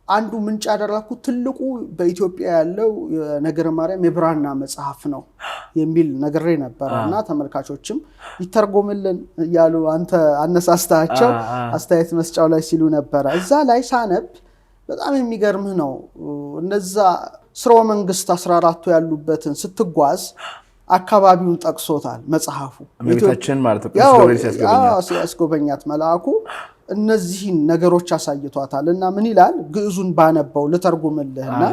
አንዱ ምንጭ ያደረኩት ትልቁ በኢትዮጵያ ያለው የነገረ ማርያም የብራና መጽሐፍ ነው የሚል ነግሬ ነበርና ተመልካቾችም ይተርጎምልን እያሉ አንተ አነሳስታቸው አስተያየት መስጫው ላይ ሲሉ ነበር። እዛ ላይ ሳነብ በጣም የሚገርምህ ነው። እነዛ ስርወ መንግስት 14ቱ ያሉበትን ስትጓዝ አካባቢውን ጠቅሶታል መጽሐፉ። እመቤታችን ማለት ነው ሲያስጎበኛት መልአኩ እነዚህን ነገሮች አሳይቷታል። እና ምን ይላል ግዕዙን ባነበው ልተርጉምልህና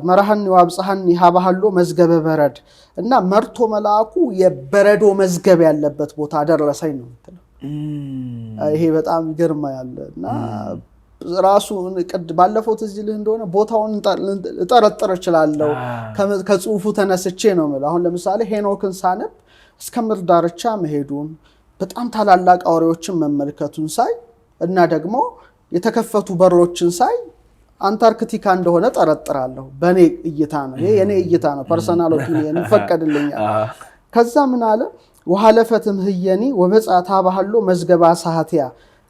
መራህን ወአብጽሐን ሀባህሎ መዝገበ በረድ እና መርቶ መልአኩ የበረዶ መዝገብ ያለበት ቦታ ደረሰኝ ነው የምትለው። ይሄ በጣም ይገርማል። እና ራሱ ባለፈው ትዝ ይልህ እንደሆነ ቦታውን እጠረጥር እችላለሁ ከጽሁፉ ተነስቼ ነው ማለት። አሁን ለምሳሌ ሄኖክን ሳነብ እስከ ምድር ዳርቻ መሄዱን በጣም ታላላቅ አውሬዎችን መመልከቱን ሳይ እና ደግሞ የተከፈቱ በሮችን ሳይ አንታርክቲካ እንደሆነ ጠረጥራለሁ። በኔ እይታ ነው፣ ይሄ የኔ እይታ ነው፣ ፐርሰናል ኦፒኒየን ይፈቀድልኛል። ከዛ ምን አለ ወሐለፈትም ህየኒ ወበጻታ ባህሎ መዝገባ ሳህቲያ።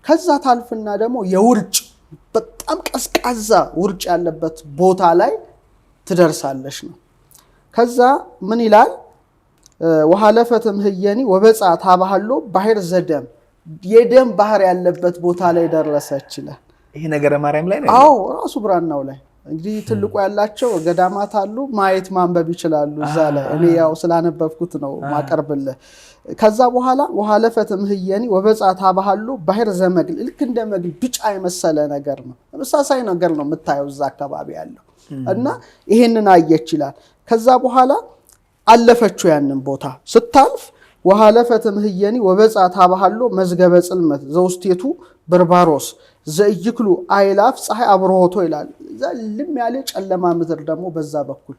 ከዛ ታልፍና ደግሞ የውርጭ በጣም ቀዝቃዛ ውርጭ ያለበት ቦታ ላይ ትደርሳለሽ ነው። ከዛ ምን ይላል ወሐለፈትም ህየኒ ወበጻታ ባህሎ ባህር ዘደም፣ የደም ባህር ያለበት ቦታ ላይ ደረሰች ይላል። ይሄ ነገረ ማርያም ላይ ነው። አዎ ራሱ ብራናው ላይ እንግዲህ ትልቁ ያላቸው ገዳማት አሉ፣ ማየት ማንበብ ይችላሉ እዛ ላይ። እኔ ያው ስላነበብኩት ነው ማቀርብልህ። ከዛ በኋላ ወሐለፈትም ህየኒ ወበጻታ ባህሎ ባህር ዘመግል፣ ልክ እንደ መግል ቢጫ የመሰለ ነገር ነው፣ ተመሳሳይ ነገር ነው የምታየው እዛ አካባቢ ያለው። እና ይሄንን አየች ይላል። ከዛ በኋላ አለፈችው ያንን ቦታ ስታልፍ ወሐለፈትም ህየኒ ወበጻታ ባህሎ መዝገበ ጽልመት ዘውስቴቱ በርባሮስ ዘይክሉ አይላፍ ፀሐይ አብሮሆቶ ይላል። ዘልም ያለ ጨለማ ምድር ደግሞ በዛ በኩል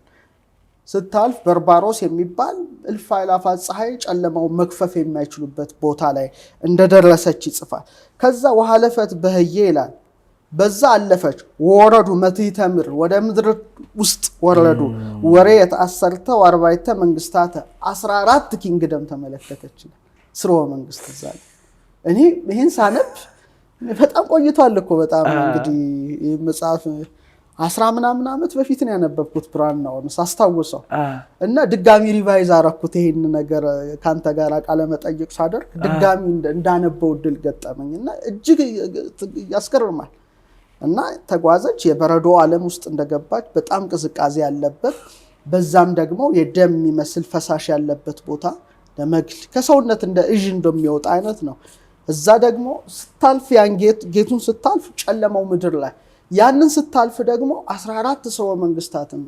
ስታልፍ በርባሮስ የሚባል እልፍ አይላፋት ፀሐይ ጨለማው መክፈፍ የማይችሉበት ቦታ ላይ እንደደረሰች ይጽፋል። ከዛ ወሐለፈት በህየ ይላል። በዛ አለፈች ወረዱ መትይተምር፣ ወደ ምድር ውስጥ ወረዱ። ወሬ የተአሰርተ ወአርባዕተ መንግስታተ 14 ኪንግደም ተመለከተች ስርወ መንግስት እዛ። እኔ ይሄን ሳነብ በጣም ቆይቷል እኮ በጣም እንግዲህ መጽሐፍ 10 ምናምን ዓመት በፊት ነው ያነበብኩት ብራናው ሳስታውሰው። እና ድጋሚ ሪቫይዝ አረኩት ይሄን ነገር ካንተ ጋር ቃለ መጠይቅ ሳደርግ ድጋሚ እንዳነበው ድል ገጠመኝ እና እጅግ ያስገርማል። እና ተጓዘች፣ የበረዶ ዓለም ውስጥ እንደገባች በጣም ቅዝቃዜ ያለበት፣ በዛም ደግሞ የደም የሚመስል ፈሳሽ ያለበት ቦታ ለመግል ከሰውነት እንደ እዥ እንደሚወጣ አይነት ነው። እዛ ደግሞ ስታልፍ ያን ጌቱን ስታልፍ ጨለማው ምድር ላይ ያንን ስታልፍ ደግሞ 14 ሰው መንግስታትን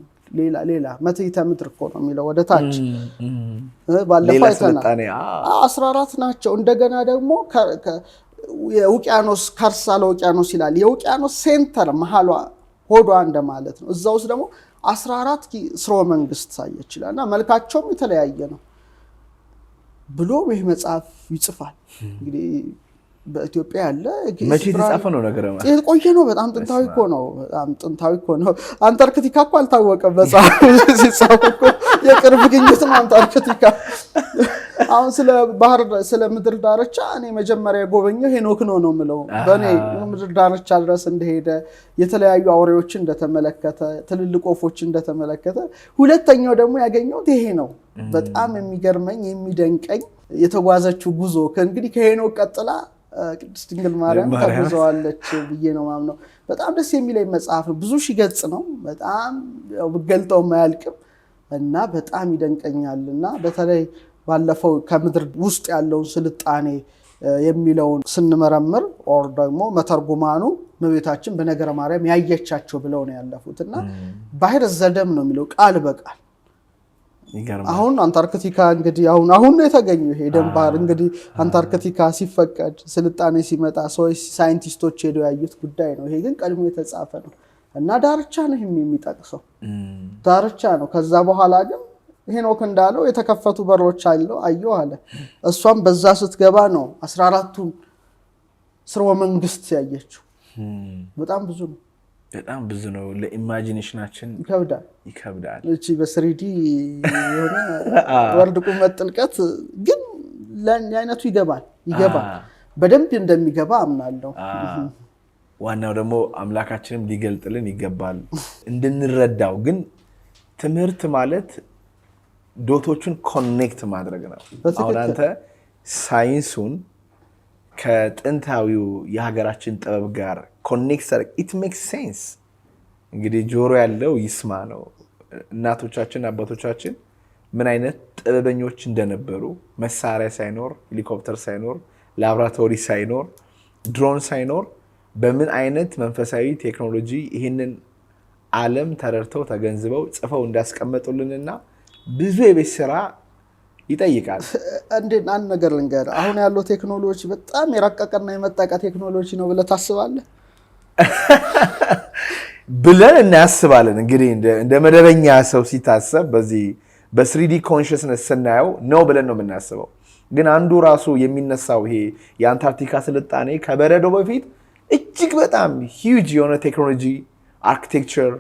ሌላ መትይተ ምድር እኮ ነው የሚለው ወደ ታች ባለፈው አይተናል። 14 ናቸው። እንደገና ደግሞ የውቅያኖስ ከርሳለ ውቅያኖስ ይላል። የውቅያኖስ ሴንተር መሃሏ ሆዷ እንደማለት ነው። እዛ ውስጥ ደግሞ 14 ስርወ መንግስት ሳየች ይላልና መልካቸውም የተለያየ ነው ብሎ ይህ መጽሐፍ ይጽፋል። እንግዲህ በኢትዮጵያ ያለ መቼ የተጻፈ ነው ነገር ማለት የቆየ ነው። በጣም ጥንታዊ እኮ ነው። በጣም ጥንታዊ እኮ ነው። አንታርክቲካ እኮ አልታወቀም መጽሐፍ ሲጻፍ እኮ የቅርብ ግኝት ነው አንታርክቲካ። አሁን ስለ ባህር ስለ ምድር ዳርቻ እኔ መጀመሪያ የጎበኘው ሄኖክ ነው የምለው። በኔ ምድር ዳርቻ ድረስ እንደሄደ የተለያዩ አውሬዎችን እንደተመለከተ፣ ትልልቅ ወፎችን እንደተመለከተ፣ ሁለተኛው ደግሞ ያገኘሁት ይሄ ነው። በጣም የሚገርመኝ የሚደንቀኝ የተጓዘችው ጉዞ ከእንግዲህ ከሄኖክ ቀጥላ ቅድስት ድንግል ማርያም ተጉዘዋለች ብዬ ነው ማምነው። በጣም ደስ የሚለኝ መጽሐፍ ነው። ብዙ ሺህ ገጽ ነው። በጣም ብገልጠው የማያልቅም እና በጣም ይደንቀኛልና በተለይ ባለፈው ከምድር ውስጥ ያለውን ስልጣኔ የሚለውን ስንመረምር ኦር ደግሞ መተርጉማኑ እመቤታችን በነገረ ማርያም ያየቻቸው ብለው ነው ያለፉትና ባህር ዘደም ነው የሚለው ቃል በቃል። አሁን አንታርክቲካ እንግዲህ አሁን ነው የተገኘው ይሄ ደም ባህር። እንግዲህ አንታርክቲካ ሲፈቀድ ስልጣኔ ሲመጣ ሰዎች ሳይንቲስቶች ሄደው ያዩት ጉዳይ ነው። ይሄ ግን ቀድሞ የተጻፈ ነው እና ዳርቻ ነው የሚጠቅሰው ዳርቻ ነው። ከዛ በኋላ ግን ሄኖክ እንዳለው የተከፈቱ በሮች አየሁ አለ። እሷም በዛ ስትገባ ነው 14ቱን ስርወ መንግስት ያየችው። በጣም ብዙ ነው። ለኢማጂኔሽናችን ይከብዳል። እቺ በ3D የሆነ ወርድ ቁመት ጥልቀት ግን ለአይነቱ ይገባል በደንብ እንደሚገባ አምናለሁ። ዋናው ደግሞ አምላካችንም ሊገልጥልን ይገባል እንድንረዳው። ግን ትምህርት ማለት ዶቶቹን ኮኔክት ማድረግ ነው። አሁን አንተ ሳይንሱን ከጥንታዊው የሀገራችን ጥበብ ጋር ኮኔክት ኢት ሜክስ ሴንስ። እንግዲህ ጆሮ ያለው ይስማ ነው። እናቶቻችን አባቶቻችን ምን አይነት ጥበበኞች እንደነበሩ መሳሪያ ሳይኖር፣ ሄሊኮፕተር ሳይኖር፣ ላብራቶሪ ሳይኖር፣ ድሮን ሳይኖር በምን አይነት መንፈሳዊ ቴክኖሎጂ ይህንን ዓለም ተረድተው ተገንዝበው ጽፈው እንዳስቀመጡልንና ብዙ የቤት ስራ ይጠይቃል። አንድ ነገር ልንገር፣ አሁን ያለው ቴክኖሎጂ በጣም የረቀቀና የመጠቀ ቴክኖሎጂ ነው ብለህ ታስባለህ? ብለን እናስባለን። እንግዲህ እንደ መደበኛ ሰው ሲታሰብ በዚህ በ3D ኮንሽስነስ ስናየው ነው ብለን ነው የምናስበው። ግን አንዱ ራሱ የሚነሳው ይሄ የአንታርክቲካ ስልጣኔ ከበረዶ በፊት እጅግ በጣም ሂውጅ የሆነ ቴክኖሎጂ፣ አርኪቴክቸር፣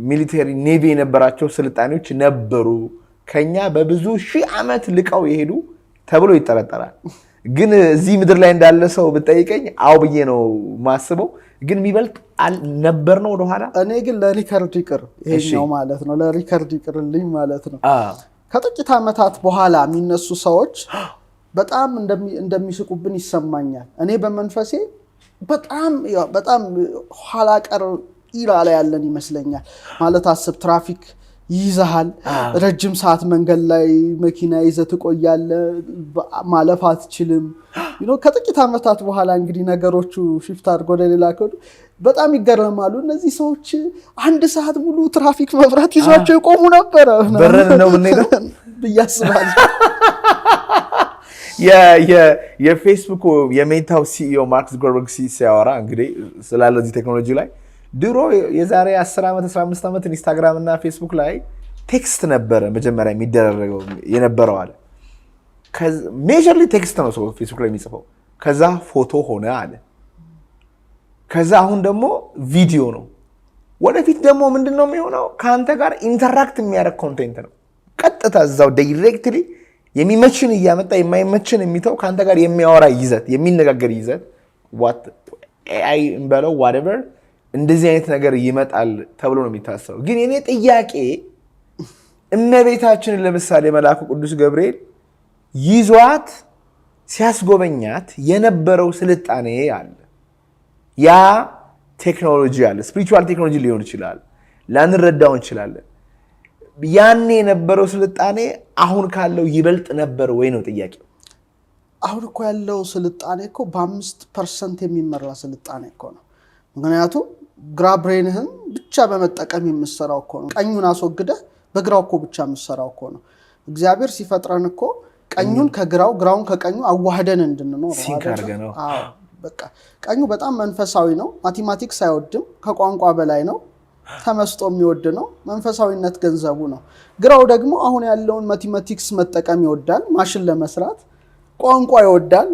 ሚሊተሪ፣ ኔቪ የነበራቸው ስልጣኔዎች ነበሩ። ከኛ በብዙ ሺህ ዓመት ልቀው የሄዱ ተብሎ ይጠረጠራል። ግን እዚህ ምድር ላይ እንዳለ ሰው ብጠይቀኝ አው ብዬ ነው ማስበው። ግን የሚበልጥ ነበር ነው ወደኋላ። እኔ ግን ለሪከርድ ይቅር ይሄኛው ማለት ነው ለሪከርድ ይቅርልኝ ማለት ነው። ከጥቂት ዓመታት በኋላ የሚነሱ ሰዎች በጣም እንደሚስቁብን ይሰማኛል። እኔ በመንፈሴ በጣም ኋላ ቀር ኢራ ላይ ያለን ይመስለኛል። ማለት አስብ፣ ትራፊክ ይይዛል፣ ረጅም ሰዓት መንገድ ላይ መኪና ይዘህ ትቆያለህ፣ ማለፍ አትችልም። ከጥቂት ዓመታት በኋላ እንግዲህ ነገሮቹ ሽፍት አድርገው ወደ ሌላ ከሆኑ በጣም ይገረማሉ። እነዚህ ሰዎች 1 ሰዓት ሙሉ ትራፊክ መብራት ይዟቸው የቆሙ ነበረ በረን ነው የምንሄደው ብዬ አስባለሁ። የፌስቡክ የሜታው ሲኢኦ ማርክ ዙከርበርግ ሲያወራ እንግዲህ ስላለዚህ ቴክኖሎጂ ላይ ድሮ የዛሬ 10 ዓመት 15 ዓመት ኢንስታግራም እና ፌስቡክ ላይ ቴክስት ነበረ መጀመሪያ የሚደረገው የነበረው አለ። ሜጀርሊ ቴክስት ነው ሰው ፌስቡክ ላይ የሚጽፈው። ከዛ ፎቶ ሆነ አለ። ከዛ አሁን ደግሞ ቪዲዮ ነው። ወደፊት ደግሞ ምንድነው የሚሆነው? ከአንተ ጋር ኢንተራክት የሚያደርግ ኮንቴንት ነው። ቀጥታ እዛው ዳይሬክትሊ የሚመችን እያመጣ የማይመችን የሚተው ከአንተ ጋር የሚያወራ ይዘት፣ የሚነጋገር ይዘት ኤአይ እንበለው ዋትኤቨር እንደዚህ አይነት ነገር ይመጣል ተብሎ ነው የሚታሰበው። ግን የኔ ጥያቄ እመቤታችንን ለምሳሌ መልአኩ ቅዱስ ገብርኤል ይዟት ሲያስጎበኛት የነበረው ስልጣኔ አለ። ያ ቴክኖሎጂ አለ። ስፒሪቹዋል ቴክኖሎጂ ሊሆን ይችላል፣ ላንረዳው እንችላለን። ያኔ የነበረው ስልጣኔ አሁን ካለው ይበልጥ ነበር ወይ ነው ጥያቄው። አሁን እኮ ያለው ስልጣኔ እኮ በ5% የሚመራ ስልጣኔ እኮ ነው። ምክንያቱም ግራ ብሬንህን ብቻ በመጠቀም የምሰራው እኮ ነው። ቀኙን አስወግደህ በግራው እኮ ብቻ የምሰራው እኮ ነው። እግዚአብሔር ሲፈጥረን እኮ ቀኙን ከግራው ግራውን ከቀኙ አዋህደን እንድንኖር ነው። በቃ ቀኙ በጣም መንፈሳዊ ነው። ማቴማቲክስ አይወድም፣ ከቋንቋ በላይ ነው። ተመስጦ የሚወድ ነው። መንፈሳዊነት ገንዘቡ ነው። ግራው ደግሞ አሁን ያለውን ማቴማቲክስ መጠቀም ይወዳል፣ ማሽን ለመስራት ቋንቋ ይወዳል፣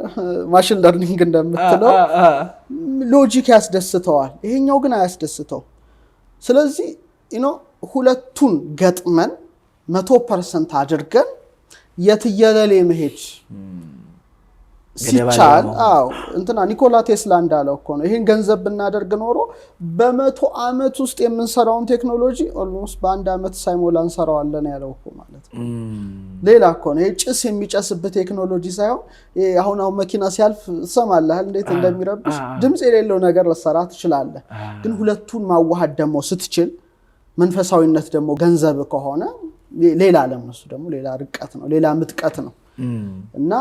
ማሽን ለርኒንግ እንደምትለው ሎጂክ ያስደስተዋል። ይሄኛው ግን አያስደስተው። ስለዚህ ሁለቱን ገጥመን 100% አድርገን የትየለሌ መሄድ ሲቻል ኒኮላ ቴስላ እንዳለው እኮ ነው። ይሄን ገንዘብ ብናደርግ ኖሮ በ100 ዓመት ውስጥ የምንሰራውን ቴክኖሎጂ ኦልሞስት በ1 ዓመት ሳይሞላ እንሰራዋለን ያለው እኮ ማለት ነው። ሌላ እኮ ነው ጭስ የሚጨስበት ቴክኖሎጂ ሳይሆን አሁን መኪና ሲያልፍ ሰማለህ እንዴት እንደሚረብሽ ድምጽ የሌለው ነገር ለሰራ ትችላለህ ግን ሁለቱን ማዋሃድ ደግሞ ስትችል መንፈሳዊነት ደግሞ ገንዘብ ከሆነ ሌላ ዓለም ነው ደግሞ ሌላ ርቀት ነው ሌላ ምጥቀት ነው እና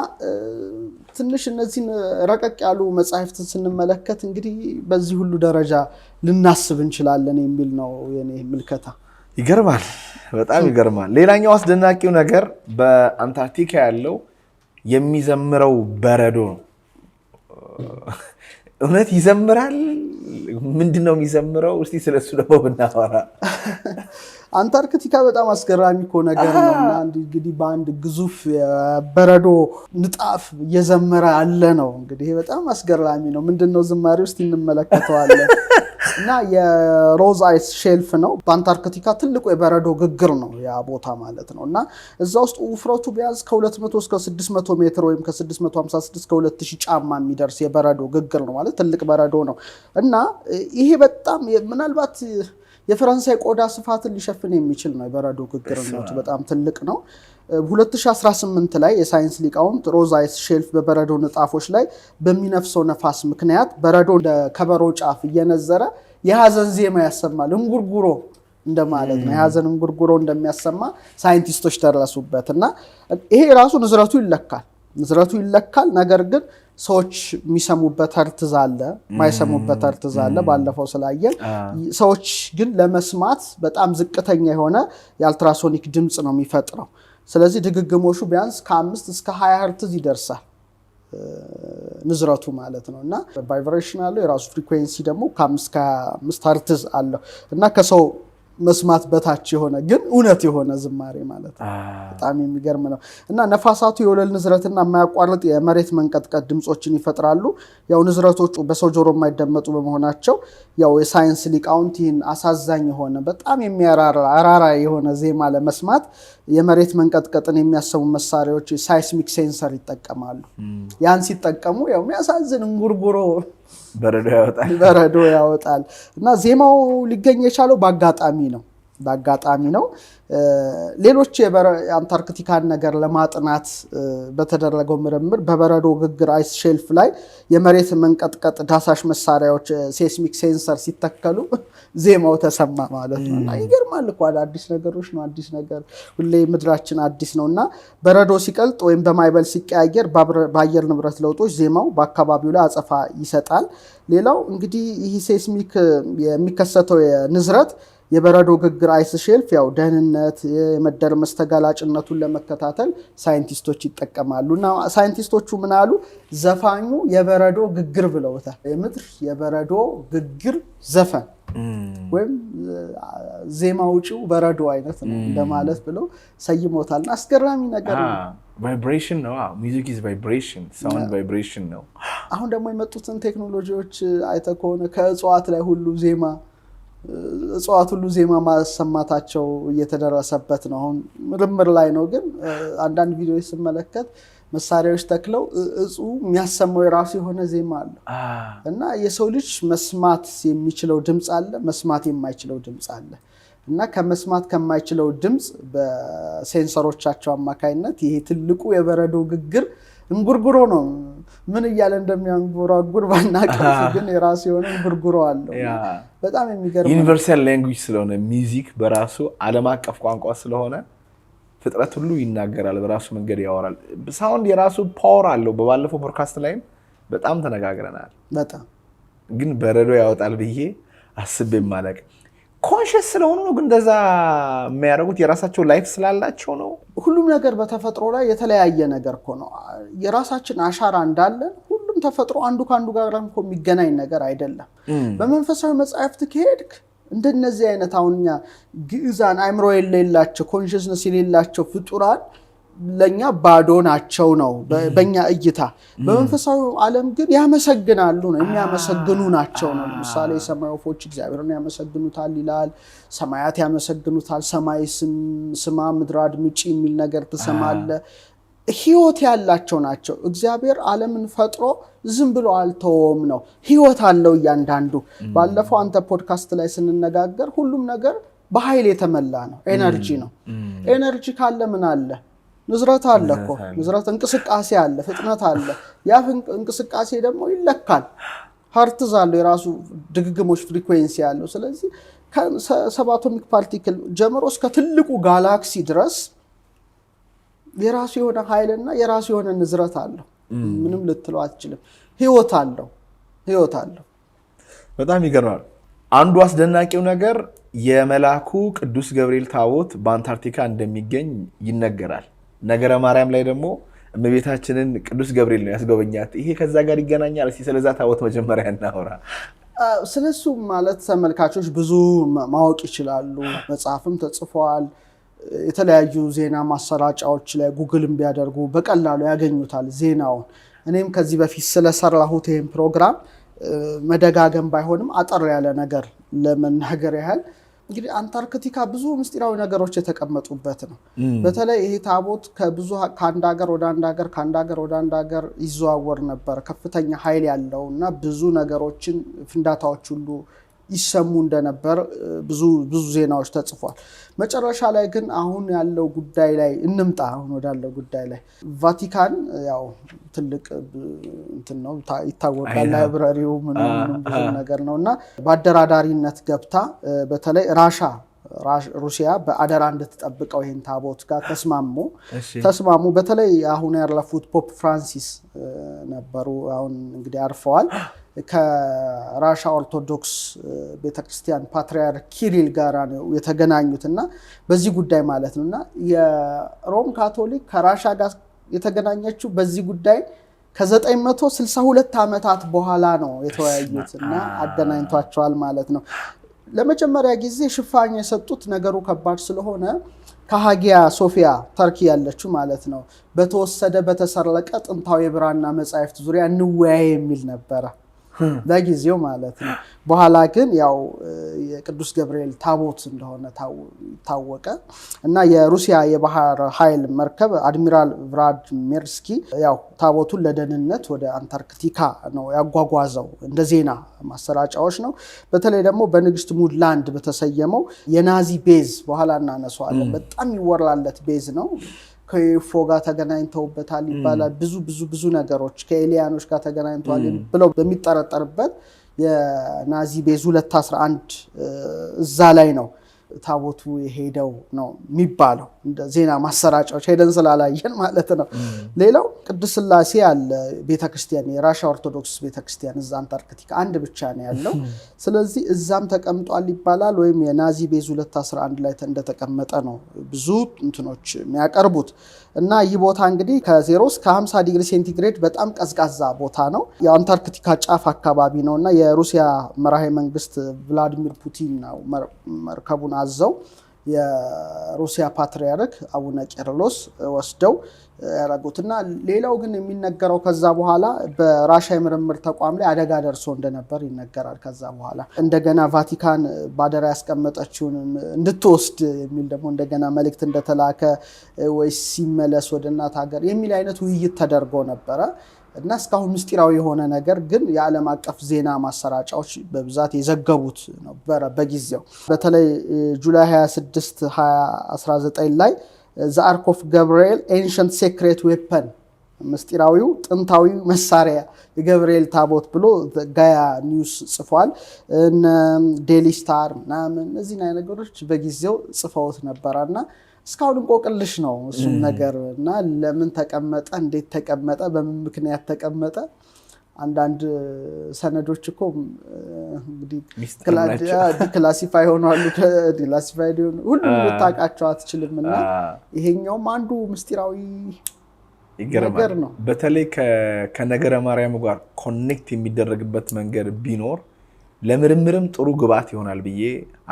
ትንሽ እነዚህን ረቀቅ ያሉ መጻሕፍትን ስንመለከት እንግዲህ በዚህ ሁሉ ደረጃ ልናስብ እንችላለን የሚል ነው የኔ ምልከታ ይገርማል በጣም ይገርማል ሌላኛው አስደናቂው ነገር በአንታርክቲካ ያለው የሚዘምረው በረዶ ነው እውነት ይዘምራል ምንድነው የሚዘምረው እስቲ ስለሱ ደግሞ ብናወራ አንታርክቲካ በጣም አስገራሚ ነገር ነውና እንግዲህ በአንድ ግዙፍ በረዶ ንጣፍ እየዘመረ አለ ነው እንግዲህ በጣም አስገራሚ ነው ምንድነው ዝማሬው እስቲ እንመለከተዋለን እና የሮዝ አይስ ሼልፍ ነው በአንታርክቲካ ትልቁ የበረዶ ግግር ነው ያ ቦታ ማለት ነውና እዛ ውስጥ ውፍረቱ ቢያዝ ከ200 እስከ 600 ሜትር ወይም ከ656 እስከ 2000 ጫማ የሚደርስ የበረዶ ግግር ነው ማለት ትልቅ በረዶ ነው እና ይሄ በጣም ምናልባት የፈረንሳይ ቆዳ ስፋትን ሊሸፍን የሚችል ነው የበረዶ ግግርነቱ በጣም ትልቅ ነው 2018 ላይ የሳይንስ ሊቃውንት ሮዝ አይስ ሼልፍ በበረዶ ንጣፎች ላይ በሚነፍሰው ነፋስ ምክንያት በረዶ ከበሮ ጫፍ እየነዘረ የሐዘን ዜማ ያሰማል እንጉርጉሮ እንደማለት ነው የሐዘን እንጉርጉሮ እንደሚያሰማ ሳይንቲስቶች ደረሱበትና ይሄ ራሱ ንዝረቱ ይለካል ነገር ግን ሰዎች የሚሰሙበት ህርትዝ አለ ማይሰሙበት ህርትዝ አለ ባለፈው ስላየን ሰዎች ግን ለመስማት በጣም ዝቅተኛ የሆነ የአልትራሶኒክ ድምጽ ነው የሚፈጥረው ስለዚህ ድግግሞሹ ቢያንስ ከ5 እስከ 20 ህርትዝ ይደርሳል ንዝረቱ ማለት ነውና ቫይብሬሽን አለው የራሱ ፍሪኩዌንሲ ደግሞ ከ5 እስከ 25 ህርትዝ አለው እና ከሰው መስማት በታች የሆነ ግን እውነት የሆነ ዝማሬ ማለት ነው በጣም የሚገርም ነው እና ነፋሳቱ የወለል ንዝረትና የማያቋርጥ የመሬት መንቀጥቀጥ ድምጾችን ይፈጥራሉ ያው ንዝረቶቹ በሰው ጆሮ የማይደመጡ በመሆናቸው ያው የሳይንስ ሊቃውንት ይህን አሳዛኝ የሆነ በጣም የሚያራራ የሆነ ዜማ ለመስማት የመሬት መንቀጥቀጥን የሚያሰሙ መሳሪያዎች ሳይስሚክ ሴንሰር ይጠቀማሉ ያን ሲጠቀሙ ያው የሚያሳዝን እንጉርጉሮ በረዶ ያወጣል እና ዜማው ሊገኝ የቻለው በአጋጣሚ ነው ሌሎች የአንታርክቲካን ነገር ለማጥናት በተደረገው ምርምር በበረዶ ግግር አይስ ሼልፍ ላይ የመሬት መንቀጥቀጥ ዳሳሽ መሳሪያዎች ሴስሚክ ሴንሰር ሲተከሉ ዜማው ተሰማ ማለት ነው እና ይገርማል እኮ አዲስ ነገሮች ነው አዲስ ነገር ሁሌ ምድራችን አዲስ ነውና በረዶ ሲቀልጥ ወይም በማይበል ሲቀያየር በአየር ንብረት ለውጦች ዜማው በአካባቢው ላይ አጸፋ ይሰጣል ሌላው እንግዲህ ይህ ሴስሚክ የሚከሰተው የንዝረት የበረዶ ግግር አይስ ሼልፍ ያው ደህንነት የመደርመስ ተጋላጭነቱን ለመከታተል ሳይንቲስቶች ይጠቀማሉና ሳይንቲስቶቹ ምን አሉ ዘፋኙ የበረዶ ግግር ብለውታል የምድር የበረዶ ግግር ዘፈን ወይም ዜማውጪው በረዶ አይነት ነው እንደማለት ብለው ሰይሞታልና አስገራሚ ነገር ነው ቫይብሬሽን ነው ሚውዚክ ኢዝ ቫይብሬሽን ሳውንድ ቫይብሬሽን ነው አሁን ደግሞ የመጡትን ቴክኖሎጂዎች አይተኮነ ከእጽዋት ላይ ሁሉ ዜማ እጽዋት ሁሉ ዜማ ማሰማታቸው እየተደረሰበት ነው አሁን ምርምር ላይ ነው ግን አንዳንድ ቪዲዮዎች ስመለከት መሳሪያዎች ተክለው እጹ የሚያሰማው የራሱ የሆነ ዜማ አለ እና የሰው ልጅ መስማት የሚችለው ድምጽ አለ መስማት የማይችለው ድምጽ አለ እና ከመስማት ከማይችለው ድምጽ በሴንሰሮቻቸው አማካይነት ይሄ ትልቁ የበረዶ ግግር እንጉርጉሮ ነው ምን እያለ እንደሚያንጎራጉር ባናቀፍ ግን የራሱ የሆነ እንጉርጉሮ አለው በጣም የሚገርም ዩኒቨርሳል ላንጉዌጅ ስለሆነ ሚውዚክ በራሱ ዓለም አቀፍ ቋንቋ ስለሆነ ፍጥረት ሁሉ ይናገራል በራሱ መንገድ ያወራል ሳውንድ የራሱ ፓወር አለው በባለፈው ፖድካስት ላይም በጣም ተነጋግረናል በጣም ግን በረዶ ያወጣል ብዬ አስቤ ማለቅ ኮንሽስ ስለሆኑ ነው ግን እንደዛ የሚያደርጉት የራሳቸው ላይፍ ስላላቸው ነው ሁሉም ነገር በተፈጥሮ ላይ የተለያየ ነገር ነው የራሳችን አሻራ እንዳለን ሁሉም ተፈጥሮ አንዱ ካንዱ ጋር የሚገናኝ ነገር አይደለም በመንፈሳዊ መጻሕፍት ከሄድክ እንደነዚህ አይነት አሁንኛ ግዕዛን አይምሮ የሌላቸው ኮንሽስነስ የሌላቸው ፍጡራን ለኛ ባዶ ናቸው ነው በእኛ እይታ በመንፈሳዊ ዓለም ግን ያመሰግናሉ ነው የሚያመሰግኑ ናቸው ነው ለምሳሌ ሰማይ ወፎች እግዚአብሔርን ያመሰግኑታል ይላል ሰማያት ያመሰግኑታል ሰማይ ስማ ምድር አድምጪ የሚል ነገር ተሰማለ ህይወት ያላቸው ናቸው እግዚአብሔር ዓለምን ፈጥሮ ዝም ብሎ አልተወም ነው ህይወት አለው ያንዳንዱ ባለፈው አንተ ፖድካስት ላይ ስንነጋገር ሁሉም ነገር በኃይል የተመላ ነው። ኤነርጂ ነው። ኤነርጂ ካለ ምን አለ? ንዝረት አለ እኮ። ንዝረት እንቅስቃሴ አለ፣ ፍጥነት አለ። ያ እንቅስቃሴ ደግሞ ይለካል። ሀርትዝ አለው፣ የራሱ ድግግሞች ፍሪኩዌንሲ አለው። ስለዚህ ከሰባቶሚክ ፓርቲክል ጀምሮ እስከ ትልቁ ጋላክሲ ድረስ የራሱ የሆነ ኃይልና የራሱ የሆነ ንዝረት አለው። ምንም ልትለው አትችልም። ህይወት አለው። በጣም ይገርማል። አንዱ አስደናቂው ነገር የመላኩ ቅዱስ ገብርኤል ታቦት በአንታርክቲካ እንደሚገኝ ይነገራል። ነገረ ማርያም ላይ ደግሞ እመቤታችንን ቅዱስ ገብርኤል ነው ያስጎበኛት። ይሄ ከዛ ጋር ይገናኛል። እስቲ ስለዛ ታቦት መጀመሪያ እናወራ። ስለሱ ማለት ተመልካቾች ብዙ ማወቅ ይችላሉ። መጽሐፍም ተጽፏል። የተለያዩ ዜና ማሰራጫዎች ላይ ጉግልም ቢያደርጉ በቀላሉ ያገኙታል ዜናውን። እኔም ከዚህ በፊት ስለሰራሁት ይሄን ፕሮግራም መደጋገም ባይሆንም አጠር ያለ ነገር ለመናገር ያህል እንግዲህ አንታርክቲካ ብዙ ምስጢራዊ ነገሮች የተቀመጡበት ነው። በተለይ ይሄ ታቦት ከአንድ ሀገር ወደ አንድ ሀገር ከአንድ ሀገር ወደ አንድ ሀገር ይዘዋወር ነበር። ከፍተኛ ኃይል ያለው እና ብዙ ነገሮችን ፍንዳታዎች ሁሉ ይሰሙ እንደነበር ብዙ ዜናዎች ተጽፏል። መጨረሻ ላይ ግን አሁን ያለው ጉዳይ ላይ እንምጣ። አሁን ወዳለው ጉዳይ ላይ ቫቲካን ያው ትልቅ እንትን ነው ይታወቃል። ላይብረሪው ምንም ብዙ ነገር ነውና በአደራዳሪነት ገብታ በተለይ ሩሲያ በአደራ እንድትጠብቀው ይሄን ታቦት ጋር ተስማሙ። በተለይ አሁን ያለፉት ፖፕ ፍራንሲስ ነበሩ። አሁን እንግዲህ አርፈዋል። ከራሻ ኦርቶዶክስ ቤተክርስቲያን ፓትሪያርክ ኪሪል ጋር ነው የተገናኙትና በዚህ ጉዳይ ማለት ነውና የሮም ካቶሊክ ከራሻ ጋር የተገናኘችው በዚህ ጉዳይ ከ962 ዓመታት በኋላ ነው የተወያዩትና አገናኝቷቸዋል ማለት ነው። ለመጀመሪያ ጊዜ ሽፋኝ የሰጡት ነገሩ ከባድ ስለሆነ ከሃጊያ ሶፊያ ተርኪ ያለችው ማለት ነው በተሰረቀ ጥንታዊ ብራና መጻሕፍት ዙሪያ እንወያይ የሚል ነበረ ለጊዜው ማለት ነው። በኋላ ግን ያው የቅዱስ ገብርኤል ታቦት እንደሆነ ታወቀ እና የሩሲያ የባህር ኃይል መርከብ አድሚራል ቭላድሚርስኪ ያው ታቦቱን ለደህንነት ወደ አንታርክቲካ ነው ያጓጓዘው። እንደ ዜና ማሰራጫዎች ነው። በተለይ ደግሞ በንግስት ሙድላንድ በተሰየመው የናዚ ቤዝ በኋላ እናነሳዋለን። በጣም ይወራለት ቤዝ ነው። ከዩፎ ጋር ተገናኝተውበታል ይባላል። ብዙ ነገሮች ከኤሊያኖች ጋር ተገናኝተዋል ብለው በሚጠረጠርበት የናዚ ቤዝ 211 እዛ ላይ ነው ታቦቱ የሄደው ነው የሚባለው። እንደ ዜና ማሰራጫዎች ሄደን ስላላየን ማለት ነው። ሌላው ቅድስት ሥላሴ ያለ ቤተክርስቲያን የራሻ ኦርቶዶክስ ቤተክርስቲያን እዛ አንታርክቲካ አንድ ብቻ ነው ያለው። ስለዚህ እዛም ተቀምጧል ይባላል ወይም የናዚ ቤዝ 211 ላይ እንደተቀመጠ ነው ብዙ እንትኖች የሚያቀርቡት። እና ይህ ቦታ እንግዲህ ከ0 እስከ 50 ዲግሪ ሴንቲግሬድ በጣም ቀዝቃዛ ቦታ ነው። የአንታርክቲካ ጫፍ አካባቢ ነው እና የሩሲያ መራሄ መንግስት ቭላዲሚር ፑቲን ነው መርከቡን አዘው የሩሲያ ፓትሪያርክ አቡነ ቄርሎስ ወስደው ያረጉትና ሌላው ግን የሚነገረው ከዛ በኋላ በራሻ የምርምር ተቋም ላይ አደጋ ደርሶ እንደነበር ይነገራል። ከዛ በኋላ እንደገና ቫቲካን ባደራ ያስቀመጠችውን እንድትወስድ የሚል ደግሞ እንደገና መልእክት እንደተላከ ወይስ ሲመለስ ወደ እናት ሀገር የሚል አይነት ውይይት ተደርጎ ነበረ እና እስካሁን ምስጢራዊ የሆነ ነገር ግን የዓለም አቀፍ ዜና ማሰራጫዎች በብዛት የዘገቡት ነበር በጊዜው። በተለይ ጁላይ 26 2019 ላይ The Ark of Gabriel Ancient Secret Weapon ምስጢራዊው ጥንታዊ መሳሪያ የገብርኤል ታቦት ብሎ ጋያ ኒውስ ጽፏል። ዴሊ ስታር ምናምን እነዚህ ነገሮች በጊዜው ጽፈውት ነበርና እስካሁን እንቆቅልሽ ነው እሱ ነገር እና ለምን ተቀመጠ እንዴት ተቀመጠ በምን ምክንያት ተቀመጠ አንዳንድ ሰነዶች እኮ እንግዲህ ክላሲፋይ ሆነዋል ክላሲፋይድ ሁሉም ልታውቃቸው አትችልምና ይሄኛውም አንዱ ምስጢራዊ ነገር ነው። በተለይ ከነገረ ማርያም ጋር ኮኔክት የሚደረግበት መንገድ ቢኖር ለምርምርም ጥሩ ግብዓት ይሆናል ብዬ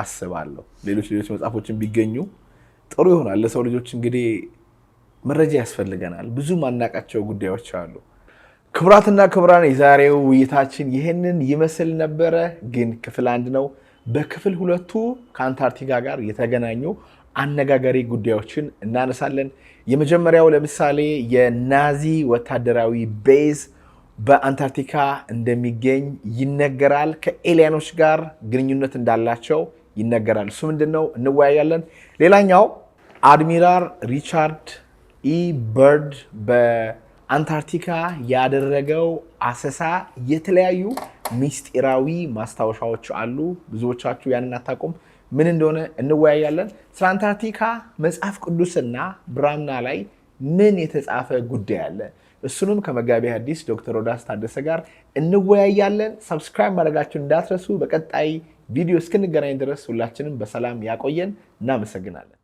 አስባለሁ። ሌሎች መጽሐፎችን ቢገኙ ጥሩ ይሆናል። ለሰው ልጆች እንግዲህ መረጃ ያስፈልገናል። ብዙ ማናቃቸው ጉዳዮች አሉ። ክብራትና ክብራን የዛሬው ውይይታችን ይሄንን ይመስል ነበረ። ግን ክፍል 1 ነው። በክፍል 2 ከአንታርክቲካ ጋር የተገናኙ አነጋጋሪ ጉዳዮችን እናነሳለን። የመጀመሪያው ለምሳሌ የናዚ ወታደራዊ ቤዝ በአንታርክቲካ እንደሚገኝ ይነገራል። ከኤሊያኖች ጋር ግንኙነት እንዳላቸው ይነገራል። እሱ ምንድነው እንወያያለን። ሌላኛው አድሚራል ሪቻርድ ኢ በርድ በአንታርክቲካ ያደረገው አሰሳ የተለያዩ ሚስጢራዊ ማስታወሻዎች አሉ። ብዙዎቻችሁ ያንን አታውቁም፣ ምን እንደሆነ እንወያያለን። ስለ አንታርክቲካ መጽሐፍ ቅዱስና ብራና ላይ ምን የተጻፈ ጉዳይ አለ? እሱንም ከመጋቢ ሐዲስ ዶክተር ሮዳስ ታደሰ ጋር እንወያያለን። ሰብስክራይብ ማድረጋችሁን እንዳትረሱ። በቀጣይ ቪዲዮ እስክንገናኝ ድረስ ሁላችንም በሰላም ያቆየን። እናመሰግናለን።